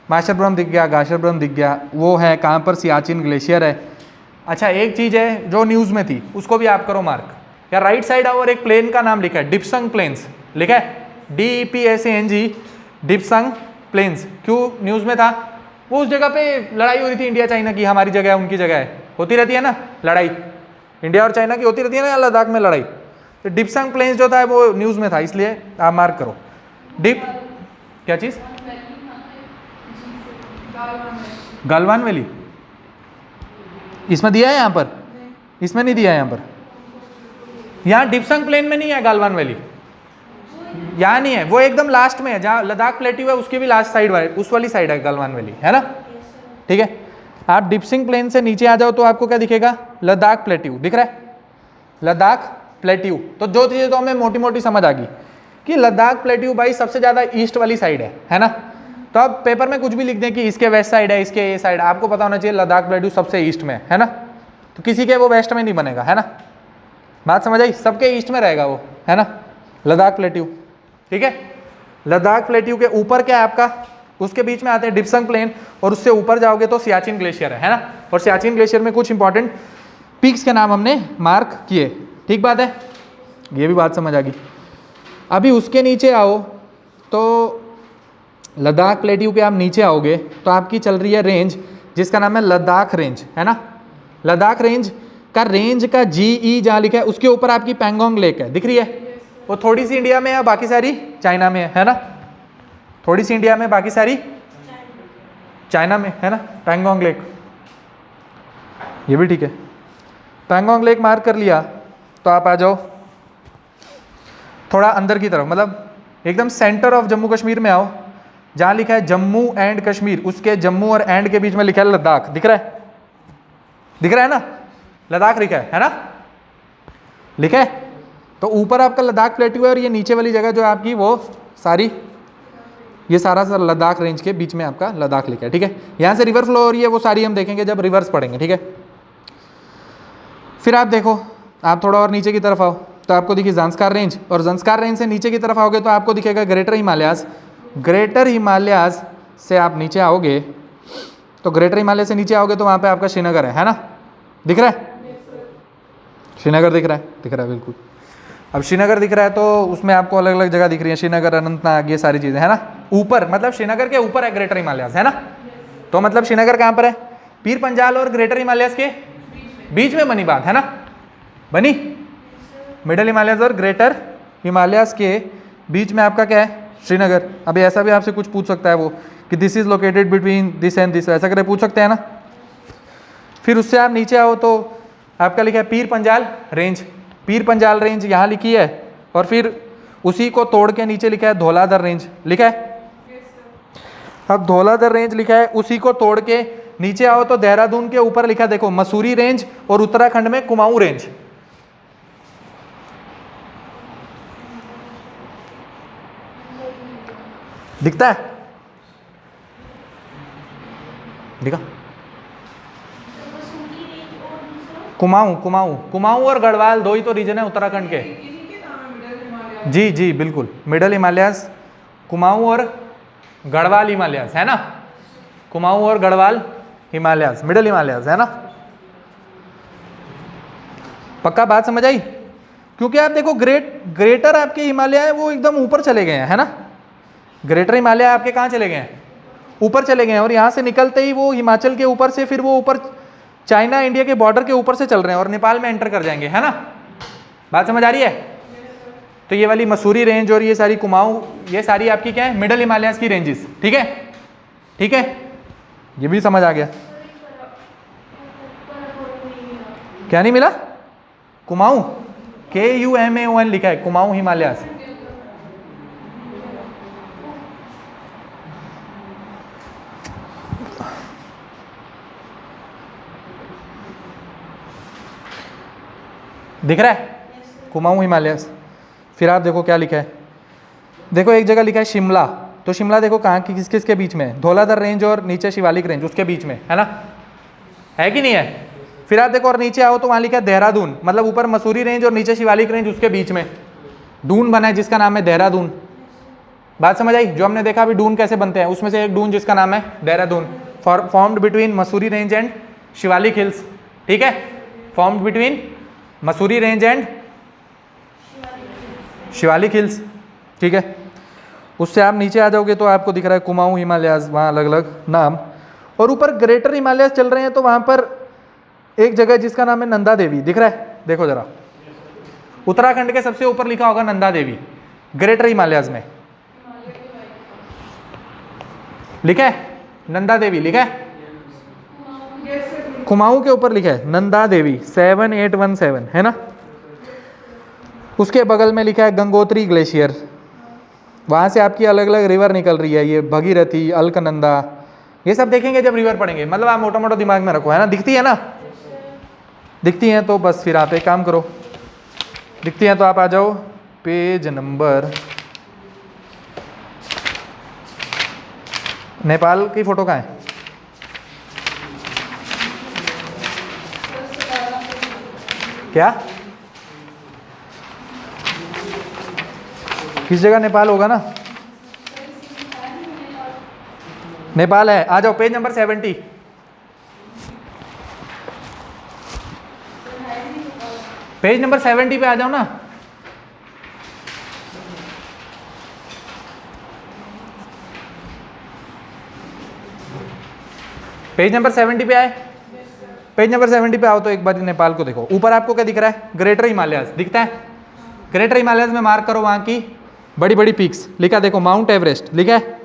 माशरबरम दिख गया, गाशरबरम दिख गया, वो है कहाँ पर, सियाचिन ग्लेशियर है। अच्छा एक चीज़ है जो न्यूज़ में थी, उसको भी आप करो मार्क। या राइट साइड और एक प्लेन का नाम लिखा है, डिप्संग प्लेन्स, लिखा है DEPSANG, डिप्संग प्लेन्स, क्यों न्यूज़ में था? वो उस जगह पे लड़ाई हो रही थी इंडिया चाइना की, हमारी जगह है उनकी जगह है, होती रहती है ना लड़ाई, इंडिया और चाइना की होती रहती है ना लद्दाख में लड़ाई। तो डिप्संग प्लेन्स जो था वो न्यूज़ में था, इसलिए आप मार्क करो। डिप क्या चीज़? गलवान वैली इसमें दिया है, यहाँ पर इसमें नहीं दिया है, यहाँ पर यहाँ डिप्संग प्लेन में नहीं है गलवान वैली, यहाँ नहीं है, वो एकदम लास्ट में है जहाँ लद्दाख प्लेट्यू है उसकी भी लास्ट साइड उस वाली साइड है गलवान वैली, है ना? ठीक है, आप डिप्सिंग प्लेन से नीचे आ जाओ तो आपको क्या दिखेगा? लद्दाख प्लेट्यू दिख रहा है, लद्दाख प्लेट्यू। तो जो चीज़ें तो हमें मोटी मोटी समझ आ गई कि लद्दाख प्लेट्यू भाई सबसे ज़्यादा ईस्ट वाली साइड है ना? तो अब पेपर में कुछ भी लिख दें कि इसके वेस्ट साइड है, इसके ये साइड, आपको पता होना चाहिए लद्दाख प्लेट्यू सबसे ईस्ट में है ना? तो किसी के वो वेस्ट में नहीं बनेगा, है ना? बात समझ आई? सबके ईस्ट में रहेगा वो, है ना? लद्दाख प्लेट्यू, ठीक है। लद्दाख प्लेट्यू के ऊपर क्या है आपका? उसके बीच में आते हैं डिप्संग प्लेन, और उससे ऊपर जाओगे तो सियाचिन ग्लेशियर है ना? और सियाचिन ग्लेशियर में कुछ इंपॉर्टेंट पीक्स के नाम हमने मार्क किए, ठीक बात है, ये भी बात समझ आ गई। अभी उसके नीचे आओ तो लद्दाख प्लेट्यू के आप नीचे आओगे तो आपकी चल रही है रेंज जिसका नाम है लद्दाख रेंज, है ना? लद्दाख रेंज का GE जहाँ लिखा है उसके ऊपर आपकी पैंगोंग लेक है, दिख रही है? वो थोड़ी सी इंडिया में है, बाकी सारी चाइना में है ना? थोड़ी सी इंडिया में, बाकी सारी चाइना में, है ना? पैंगोंग लेक, ये भी ठीक है। पैंगोंग लेक मार्क कर लिया तो आप आ जाओ थोड़ा अंदर की तरफ, मतलब एकदम सेंटर ऑफ जम्मू कश्मीर में आओ, जहाँ लिखा है जम्मू एंड कश्मीर, उसके जम्मू और एंड के बीच में लिखा है लद्दाख, दिख रहा है? दिख रहा है ना? लद्दाख लिखा है ना? लिखा है? तो ऊपर आपका लद्दाख प्लेट्यू है और ये नीचे वाली जगह जो है आपकी वो सारी, ये सारा लद्दाख रेंज के बीच में आपका लद्दाख लिखा है, ठीक है। यहाँ से रिवर फ्लो हो रही है, वो सारी हम देखेंगे जब रिवर्स पढ़ेंगे, ठीक है। फिर आप देखो, आप थोड़ा और नीचे की तरफ आओ तो आपको दिखी ज़ांस्कार रेंज, और ज़ांस्कार रेंज से नीचे की तरफ आओगे तो आपको दिखेगा ग्रेटर हिमालयाज। ग्रेटर हिमालयाज से आप नीचे आओगे तो ग्रेटर हिमालय से नीचे आओगे तो वहाँ पे आपका श्रीनगर है ना? दिख रहा है? श्रीनगर दिख रहा है? दिख रहा है बिल्कुल। अब श्रीनगर दिख रहा है तो उसमें आपको अलग अलग जगह दिख रही है, श्रीनगर, अनंतनाग, ये सारी चीज़ें, है ना? ऊपर मतलब श्रीनगर के ऊपर है ग्रेटर हिमालयाज, है ना? तो मतलब श्रीनगर कहाँ पर है? पीर पंजाल और ग्रेटर हिमालयाज के बीच में बनी बात, है ना? बनी? मिडल हिमालयाज और ग्रेटर हिमालयाज के बीच में आपका क्या है? श्रीनगर। अभी ऐसा भी आपसे कुछ पूछ सकता है वो कि this is located between this and this, ऐसा करे पूछ सकते हैं ना? फिर उससे आप नीचे आओ तो आपका लिखा है पीर पंजाल रेंज। पीर पंजाल रेंज यहाँ लिखी है, और फिर उसी को तोड़ के नीचे लिखा है धौलाधर रेंज, लिखा है? अब धौलाधर रेंज लिखा है, उसी को तोड़ के नीचे आओ तो देहरादून के ऊपर लिखा है देखो मसूरी रेंज, और उत्तराखंड में कुमाऊं रेंज। दिखता है? दिखा? कुमाऊं और गढ़वाल दो ही तो रीजन है उत्तराखंड के। जी जी बिल्कुल, मिडल हिमालयास, कुमाऊं और गढ़वाल हिमालयास, है ना? कुमाऊं और गढ़वाल हिमालयास, मिडल हिमालयास, है ना? पक्का बात समझ आई? क्योंकि आप देखो ग्रेटर आपके हिमालय है वो एकदम ऊपर चले गए हैं, है ना? ग्रेटर हिमालय आपके कहाँ चले गए हैं? ऊपर चले गए हैं, और यहाँ से निकलते ही वो हिमाचल के ऊपर से फिर वो ऊपर चाइना इंडिया के बॉर्डर के ऊपर से चल रहे हैं और नेपाल में एंटर कर जाएंगे, है ना? बात समझ आ रही है? तो ये वाली मसूरी रेंज और ये सारी कुमाऊं, ये सारी आपकी क्या है? मिडल हिमालयास की रेंजेस, ठीक है? ठीक है, ये भी समझ आ गया। क्या नहीं मिला? कुमाऊं, KUMAON लिखा है, कुमाऊं हिमालयास। दिख रहा है? कुमाऊं हिमालयास। फिर आप देखो क्या लिखा है, देखो एक जगह लिखा है शिमला, तो शिमला देखो कहाँ की, किस किस के बीच में? धौलाधर रेंज और नीचे शिवालिक रेंज, उसके बीच में, है ना? है कि नहीं है? फिर आप देखो और नीचे आओ तो वहाँ लिखा है देहरादून, मतलब ऊपर मसूरी रेंज और नीचे शिवालिक रेंज, उसके बीच में डून बना है जिसका नाम है देहरादून। बात समझ आई? जो हमने देखा अभी डून कैसे बनते हैं, उसमें से एक डून जिसका नाम है Dehradun, formed between Mussoorie range and Shivalik hills, ठीक है? Formed between Mussoorie range and Shivalik hills, ठीक है? उससे आप नीचे आ जाओगे तो आपको दिख रहा है कुमाऊं हिमालयाज, वहाँ अलग अलग नाम। और ऊपर ग्रेटर हिमालयाज चल रहे हैं तो वहाँ पर एक जगह जिसका नाम है नंदा देवी, दिख रहा है, देखो जरा, उत्तराखंड के सबसे ऊपर लिखा होगा नंदा देवी, ग्रेटर हिमालयाज में लिखा है, नंदा देवी लिखा है, कुमाऊं के ऊपर लिखा है नंदा देवी 7817 है ना। उसके बगल में लिखा है गंगोत्री ग्लेशियर, वहाँ से आपकी अलग अलग रिवर निकल रही है, ये भगीरथी, अलकनंदा, ये सब देखेंगे जब रिवर पढ़ेंगे। मतलब आप मोटा मोटा दिमाग में रखो, है ना, दिखती है ना, दिखती हैं तो बस फिर आप एक काम करो, दिखती हैं तो आप आ जाओ पेज नंबर, नेपाल की फ़ोटो कहाँ है, क्या किस जगह नेपाल होगा ना, नेपाल है, आ जाओ पेज नंबर 70, पेज नंबर 70 पे आ जाओ ना। पेज नंबर 70 पे आए, पेज नंबर 70 पे आओ तो एक बार नेपाल को देखो। ऊपर आपको क्या दिख रहा है, ग्रेटर हिमालयाज दिखता है, ग्रेटर हिमालयाज में मार्क करो वहाँ की बड़ी बड़ी पीक्स, लिखा देखो माउंट एवरेस्ट लिखा है,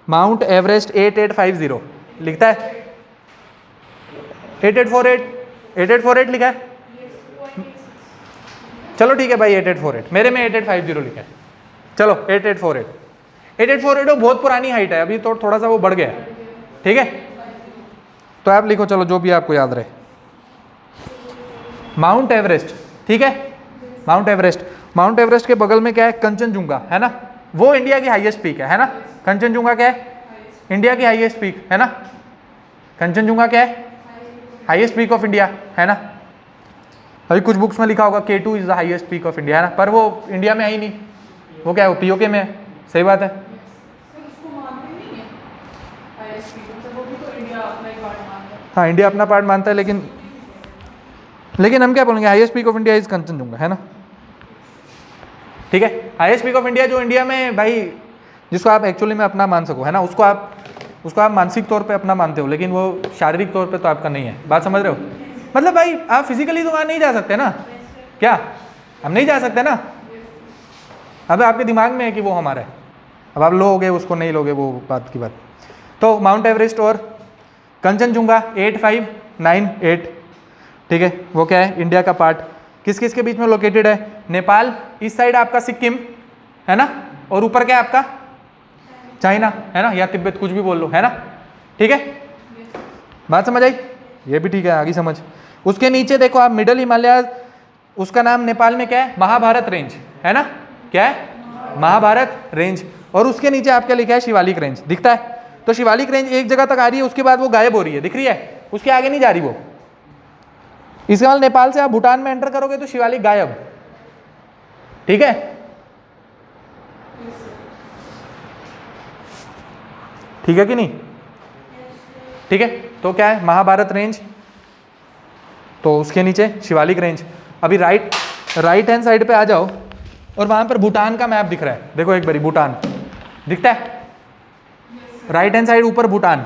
माउंट एवरेस्ट 8850 लिखता है, 8848 लिखा है, चलो ठीक है भाई 8848, मेरे में 8850 लिखा है, चलो 8848 वो बहुत पुरानी हाइट है, अभी तो थोड़ा सा वो बढ़ गया है, ठीक है, तो आप लिखो चलो जो भी आपको याद रहे, माउंट एवरेस्ट, ठीक है, माउंट एवरेस्ट के बगल में क्या है, कंचनजुंगा है ना, वो इंडिया की हाईएस्ट पीक है ना, कंचनजुंगा क्या है, इंडिया की हाईएस्ट पीक है ना, कंचनजुंगा क्या है, हाईएस्ट पीक ऑफ इंडिया है ना। अभी कुछ बुक्स में लिखा होगा K2 is the highest peak of India है ना, पर वो इंडिया में है ही नहीं, वो क्या है, वो POK में है, सही बात है। हाँ इंडिया अपना पार्ट मानता है, लेकिन हम क्या बोलेंगे, highest peak of India is Kanchenjunga है ना, ठीक है, हाईएस्ट पीक ऑफ इंडिया जो इंडिया में भाई, जिसको आप एक्चुअली में अपना मान सको है ना, उसको आप मानसिक तौर पे अपना मानते हो, लेकिन वो शारीरिक तौर पे तो आपका नहीं है, बात समझ रहे हो, मतलब भाई आप फिजिकली तो वहाँ नहीं जा सकते ना, क्या हम नहीं जा सकते ना, अब आपके दिमाग में है कि वो हमारा है, अब आप लोगे उसको नहीं लोगे, वो बात की बात। तो माउंट एवरेस्ट और कंचनजुंगा 8598, ठीक है, वो क्या है, इंडिया का पार्ट, किस किस के बीच में लोकेटेड है, नेपाल, इस साइड आपका सिक्किम है ना, और ऊपर क्या है आपका चाइना है ना, या तिब्बत, कुछ भी बोल लो है ना, ठीक है, बात समझ आई, ये भी ठीक है, आगे समझ। उसके नीचे देखो आप मिडल हिमालय, उसका नाम नेपाल में क्या है, महाभारत रेंज है ना, क्या है, महाभारत रेंज, और उसके नीचे आपका लिखा है शिवालिक रेंज, दिखता है, तो शिवालिक रेंज एक जगह तक आ रही है, उसके बाद वो गायब हो रही है, दिख रही है, उसके आगे नहीं जा रही वो। इसके बाद नेपाल से आप भूटान में एंटर करोगे तो शिवालिक गायब, ठीक है, ठीक है कि नहीं, ठीक है, तो क्या है, महाभारत रेंज, तो उसके नीचे शिवालिक रेंज। अभी राइट हैंड साइड पे आ जाओ और वहां पर भूटान का मैप दिख रहा है, देखो एक बारी, भूटान दिखता है, राइट हैंड साइड ऊपर भूटान,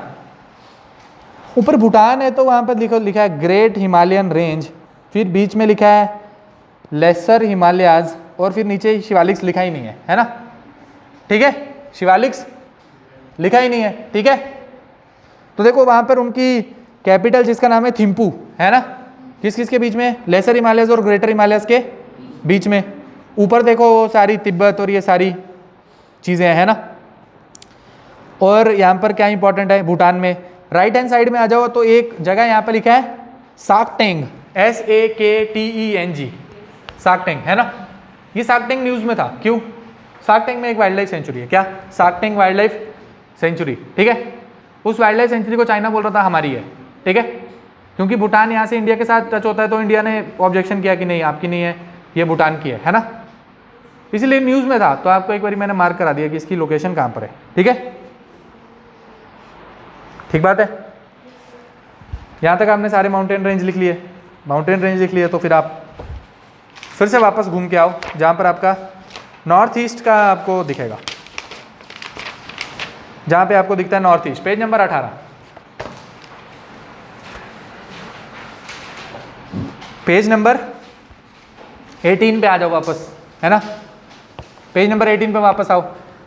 ऊपर भूटान है, तो वहां पर लिखा है ग्रेट हिमालयन रेंज, फिर बीच में लिखा है लेसर हिमालयाज, और फिर नीचे शिवालिक्स लिखा ही नहीं है, है ना, ठीक है, शिवालिक्स लिखा ही नहीं है, ठीक है। तो देखो वहां पर उनकी कैपिटल जिसका नाम है थिम्पू है ना, किस किस के बीच में, लेसर हिमालयस और ग्रेटर हिमालयस के बीच में। ऊपर देखो वो सारी तिब्बत और ये सारी चीज़ें हैं ना। और यहाँ पर क्या इंपॉर्टेंट है, भूटान में राइट हैंड साइड में आ जाओ तो एक जगह यहाँ पर लिखा है साकटेंग, SAKTENG, साकटेंग है ना। ये साकटेंग न्यूज़ में था, क्यों, साकटेंग में एक वाइल्ड लाइफ सेंचुरी है, क्या, साकटेंग वाइल्ड लाइफ सेंचुरी, ठीक है। उस वाइल्ड लाइफ सेंचुरी को चाइना बोल रहा था हमारी है, ठीक है, क्योंकि भूटान यहाँ से इंडिया के साथ टच होता है, तो इंडिया ने ऑब्जेक्शन किया कि नहीं आपकी नहीं है, ये भूटान की है ना, इसीलिए न्यूज़ में था। तो आपको एक बार मैंने मार्क करा दिया कि इसकी लोकेशन कहाँ पर है, ठीक है, ठीक बात है। यहाँ तक आपने सारे माउंटेन रेंज लिख लिए, माउंटेन रेंज लिख लिए, तो फिर आप फिर से वापस घूम के आओ जहाँ पर आपका नॉर्थ ईस्ट का आपको दिखेगा, जहाँ पे आपको दिखता है north east, page number 18। Page number 18 पे आ जाओ वापस, है ना, पेज नंबर 18 पे वापस आओ।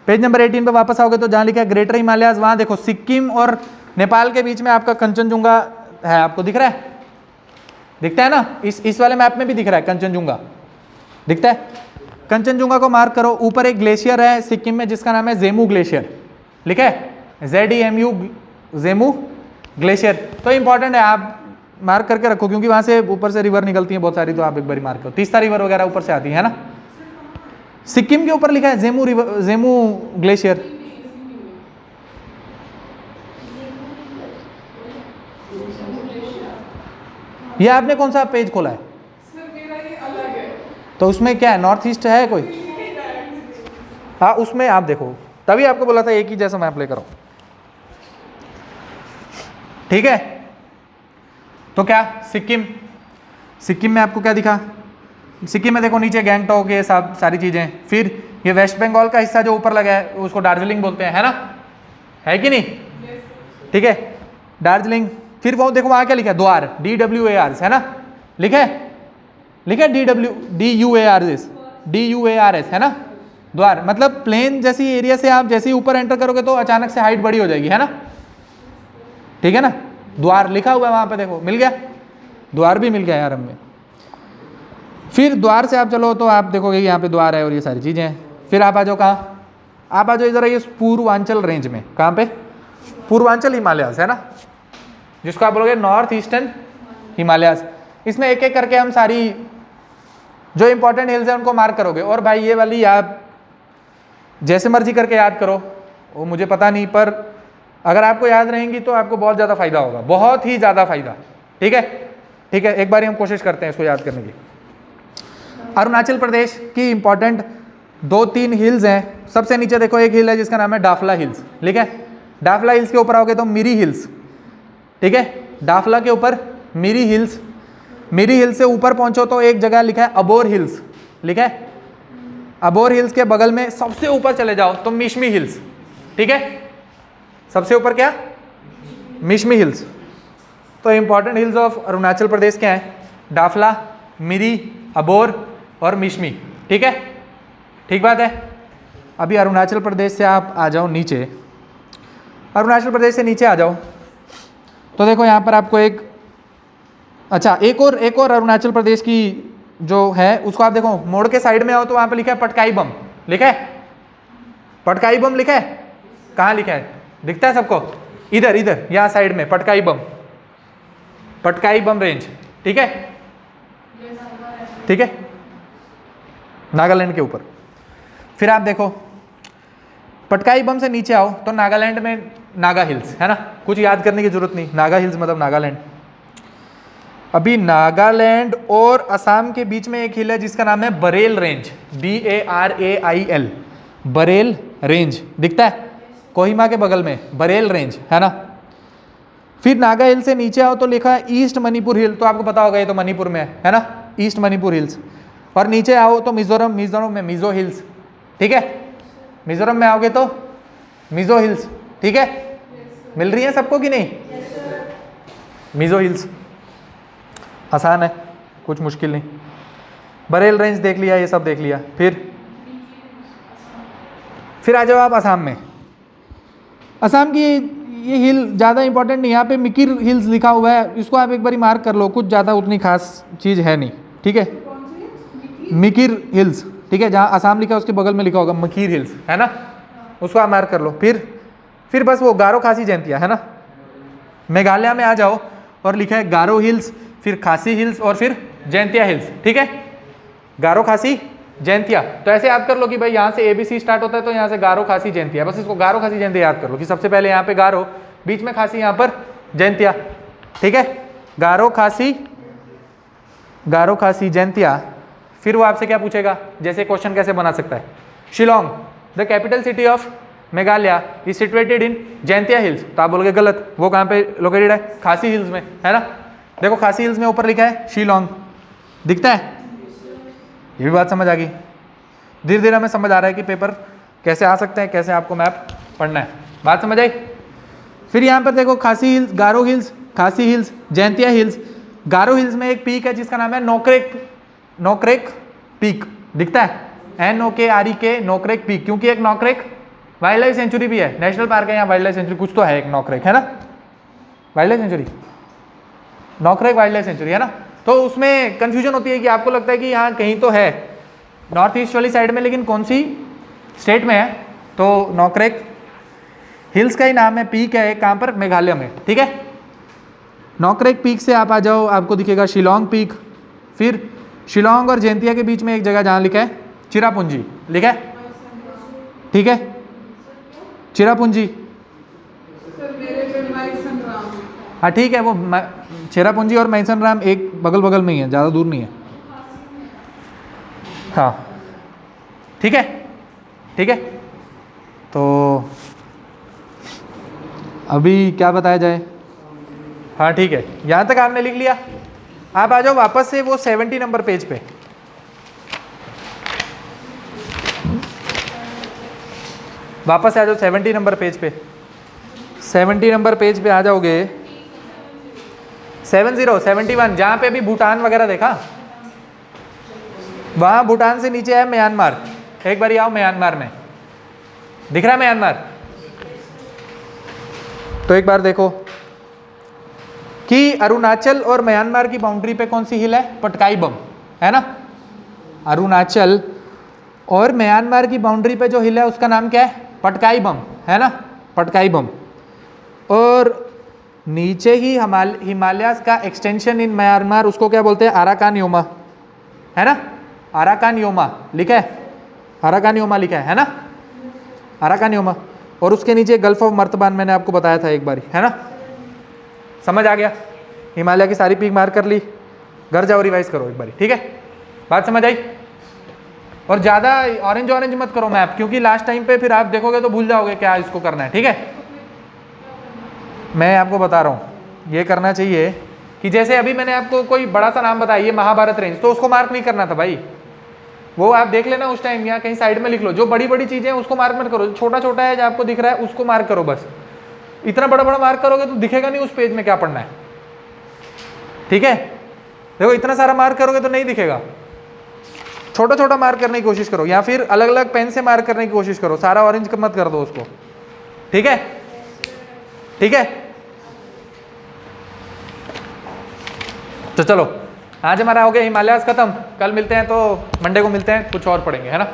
पेज नंबर 18 पे वापस आओगे तो जहाँ लिखा है ग्रेटर हिमालयाज, वहाँ देखो सिक्किम और नेपाल के बीच में आपका कंचनजुंगा है, आपको दिख रहा है, दिखता है ना, इस वाले मैप में भी दिख रहा है कंचनजुंगा, दिखता है। कंचनजुंगा को मार्क करो, ऊपर एक ग्लेशियर है सिक्किम में जिसका नाम है जेमू ग्लेशियर, लिखा है ZEMU, जेमू ग्लेशियर। तो इंपॉर्टेंट है, आप मार्क करके रखो क्योंकि वहाँ से ऊपर से रिवर निकलती है बहुत सारी, तो आप एक बार मार्क करो, तीस्ता रिवर वगैरह ऊपर से आती है ना। सिक्किम के ऊपर लिखा है जेमू रिवर, जेमू ग्लेशियर। ये आपने कौन सा पेज खोला है? सर मेरा ये अलग है। तो उसमें क्या है, नॉर्थ ईस्ट है कोई? हाँ उसमें आप देखो, तभी आपको बोला था एक ही जैसा मैप लेकर आओ, ठीक है। तो क्या सिक्किम, सिक्किम में आपको क्या दिखा, सिक्किम में देखो नीचे गैंगटॉक, ये सब सारी चीज़ें। फिर ये वेस्ट बंगाल का हिस्सा जो ऊपर लगा है उसको दार्जिलिंग बोलते हैं, है ना, है कि नहीं, ठीक है, दार्जिलिंग। फिर वो देखो वहाँ क्या लिखा है, द्वार, DWARS, है ना, लिखा है DUARS, है ना, द्वार। मतलब प्लेन जैसी एरिया से आप जैसे ही ऊपर एंटर करोगे तो अचानक से हाइट बड़ी हो जाएगी, है ना, ठीक है ना। द्वार लिखा हुआ है वहाँ पे, देखो मिल गया, द्वार भी मिल गया यार हमें। फिर द्वार से आप चलो तो आप देखोगे यहाँ पे द्वार है और ये सारी चीज़ें हैं। फिर आप आ जाओ कहाँ, आप आ जाओ इधर ये पूर्वांचल रेंज में, कहाँ पे, पूर्वांचल हिमालयास, है ना, जिसको आप बोलोगे नॉर्थ ईस्टर्न हिमालयास। इसमें एक एक करके हम सारी जो इंपॉर्टेंट हिल्स हैं उनको मार्क करोगे। और भाई ये वाली आप जैसे मर्जी करके याद करो, वो मुझे पता नहीं, पर अगर आपको याद रहेंगी तो आपको बहुत ज़्यादा फायदा होगा, बहुत ही ज़्यादा फायदा, ठीक है, ठीक है। एक बार हम कोशिश करते हैं इसको याद करने की। अरुणाचल प्रदेश की इंपॉर्टेंट 2-3 हिल्स हैं। सबसे नीचे देखो एक हिल है जिसका नाम है डाफला हिल्स, ठीक है। डाफला हिल्स के ऊपर आओगे तो मिरी हिल्स, ठीक है, डाफला के ऊपर मिरी हिल्स। मिरी हिल्स से ऊपर पहुंचो तो एक जगह लिखा है अबोर हिल्स, लिखा है। अबोर हिल्स के बगल में सबसे ऊपर चले जाओ तो मिशमी हिल्स, ठीक है, सबसे ऊपर क्या, मिशमी हिल्स। तो important hills of Arunachal Pradesh क्या है, डाफला, मिरी, अबोर और मिशमी, ठीक है, ठीक बात है। अभी अरुणाचल प्रदेश से आप आ जाओ नीचे, अरुणाचल प्रदेश से नीचे आ जाओ तो देखो यहाँ पर आपको एक, अच्छा एक और अरुणाचल प्रदेश की जो है उसको आप देखो, मोड़ के साइड में आओ तो वहाँ पे लिखा है पटकाई बम, लिखा है पटकाई बम, लिखा है, कहाँ लिखा है, दिखता है सबको, इधर इधर यहाँ साइड में पटकाई बम, पटकाई बम रेंज, ठीक है, ठीक है, नागालैंड के ऊपर। फिर आप देखो पटकाई बम से नीचे आओ तो नागालैंड में नागा हिल्स, है ना, कुछ याद करने की जरूरत नहीं, नागा हिल्स मतलब नागालैंड। अभी नागालैंड और असम के बीच में एक हिल है जिसका नाम है Barail range, BARAIL, Barail range, दिखता है, कोहिमा के बगल में बरेल रेंज, है ना। फिर नागा हिल से नीचे आओ तो लिखा है ईस्ट मणिपुर हिल, तो आपको पता होगा ये तो मणिपुर में है ना, ईस्ट मणिपुर हिल्स। और नीचे आओ तो मिजोरम, मिजोरम में मिजो हिल्स, ठीक है, मिजोरम में आओगे तो मिजो हिल्स, ठीक है, मिल रही है सबको कि नहीं, मिजो हिल्स, आसान है, कुछ मुश्किल नहीं। बरेल रेंज देख लिया, ये सब देख लिया। फिर आ जाओ आप असम में। असम की ये हिल ज़्यादा इंपॉर्टेंट नहीं, यहाँ पे मिकिर हिल्स लिखा हुआ है, इसको आप एक बार मार्क कर लो, कुछ ज़्यादा उतनी खास चीज़ है नहीं, ठीक है, मिकिर हिल्स, ठीक है, जहाँ असम लिखा है उसके बगल में लिखा होगा मकीर हिल्स, है ना, उसको आप मार्क कर लो। फिर बस वो गारो खासी जयंतिया, है ना। मेघालय में आ जाओ और लिखा है गारो हिल्स, फिर खासी हिल्स और फिर जयंतिया हिल्स, ठीक है, गारो खासी जयंतिया। तो ऐसे याद कर लो कि भाई यहाँ से ABC स्टार्ट होता है तो यहाँ से गारो खासी जयंतिया, बस इसको गारो खासी जयंतिया याद कर लो कि सबसे पहले यहाँ पे गारो, बीच में खासी, यहाँ पर जयंतिया, ठीक है, गारो खासी जयंतिया। फिर वो आपसे क्या पूछेगा, जैसे क्वेश्चन कैसे बना सकता है, Shillong the capital city of Meghalaya is situated in Jaintia hills, तो आप बोलोगे गलत, वो कहाँ पे लोकेटेड है, खासी हिल्स में, है ना। देखो खासी हिल्स में ऊपर लिखा है शिलोंग, दिखता है, ये भी बात समझ आ गई। धीरे धीरे हमें समझ आ रहा है कि पेपर कैसे आ सकते हैं, कैसे आपको मैप पढ़ना है। बात समझ आई? फिर यहाँ पर देखो खासी हिल्स, गारो हिल्स, खासी हिल्स, जैंतिया हिल्स। गारो हिल्स में एक पीक है जिसका नाम है नोक्रेक पीक, दिखता है NOKREK, नोक्रेक पीक, क्योंकि एक नोक्रेक वाइल्ड लाइफ सेंचुरी भी है, नेशनल पार्क है यहाँ, वाइल्ड लाइफ सेंचुरी कुछ तो है, एक नोक्रेक है ना, wild life sanctuary, Nokrek wild life sanctuary है ना। तो उसमें कंफ्यूजन होती है कि आपको लगता है कि यहाँ कहीं तो है नॉर्थ ईस्ट वाली साइड में, लेकिन कौन सी स्टेट में है? तो नोक्रेक हिल्स का ही नाम है, पीक है, कहाँ पर? मेघालय में, ठीक है। नोक्रेक पीक से आप आ जाओ, आपको दिखेगा शिलोंग पीक। फिर शिलोंग और जैंतिया के बीच में एक जगह जहाँ लिखा है चिरापुंजी, लिखा है, ठीक है, चिरापुंजी। सर मेरे पे माइसन राम है। हाँ ठीक है, वो चिरापुंजी और मैसन राम एक बगल बगल में ही है, ज़्यादा दूर नहीं है। हाँ ठीक है, ठीक है। तो अभी क्या बताया जाए? हाँ ठीक है, यहाँ तक आपने लिख लिया। आप आ जाओ वापस से वो 70 नंबर पेज पे। वापस आ जाओ 70 नंबर पेज पे। 70 नंबर पेज पे आ जाओगे, 71 जहाँ पे भी भूटान वगैरह देखा, वहाँ भूटान से नीचे है म्यांमार। एक बार आओ म्यांमार में, दिख रहा है म्यांमार? तो एक बार देखो कि अरुणाचल और म्यांमार की बाउंड्री पे कौन सी हिल है? पटकाई बम, है ना। अरुणाचल और म्यांमार की बाउंड्री पे जो हिल है उसका नाम क्या है? पटकाई बम, है ना, पटकाई बम। और नीचे ही हिमालयास का एक्सटेंशन इन म्यांमार, उसको क्या बोलते हैं? अराकान योमा, है ना, अराकान योमा लिखा है, अराकान योमा लिखा है ना, अराकान योमा। और उसके नीचे गल्फ ऑफ मर्तबान मैंने आपको बताया था एक बारी, है ना। समझ आ गया? हिमालय की सारी पीक मार कर ली, घर जाओ रिवाइज करो एक बारी, ठीक है, बात समझ आई? और ज़्यादा ऑरेंज मत करो मैप, क्योंकि लास्ट टाइम पे फिर आप देखोगे तो भूल जाओगे क्या इसको करना है, ठीक है। मैं आपको बता रहा हूँ ये करना चाहिए कि जैसे अभी मैंने आपको कोई बड़ा सा नाम बताया, ये महाभारत रेंज, तो उसको मार्क नहीं करना था भाई, वो आप देख लेना उस टाइम, यहाँ कहीं साइड में लिख लो। जो बड़ी बड़ी चीज़ें हैं उसको मार्क मत करो, छोटा छोटा है जो आपको दिख रहा है उसको मार्क करो बस। इतना बड़ा बड़ा मार्क करोगे तो दिखेगा नहीं उस पेज में क्या पढ़ना है, ठीक है। देखो इतना सारा मार्क करोगे तो नहीं दिखेगा, छोटा छोटा मार्क करने की कोशिश करो, या फिर अलग अलग पेन से मार्क करने की कोशिश करो, सारा ऑरेंज मत कर दो उसको, ठीक है, ठीक है। तो चलो आज हमारा हो गया हिमालयास खत्म, कल मिलते हैं, तो मंडे को मिलते हैं, कुछ और पढ़ेंगे, है ना।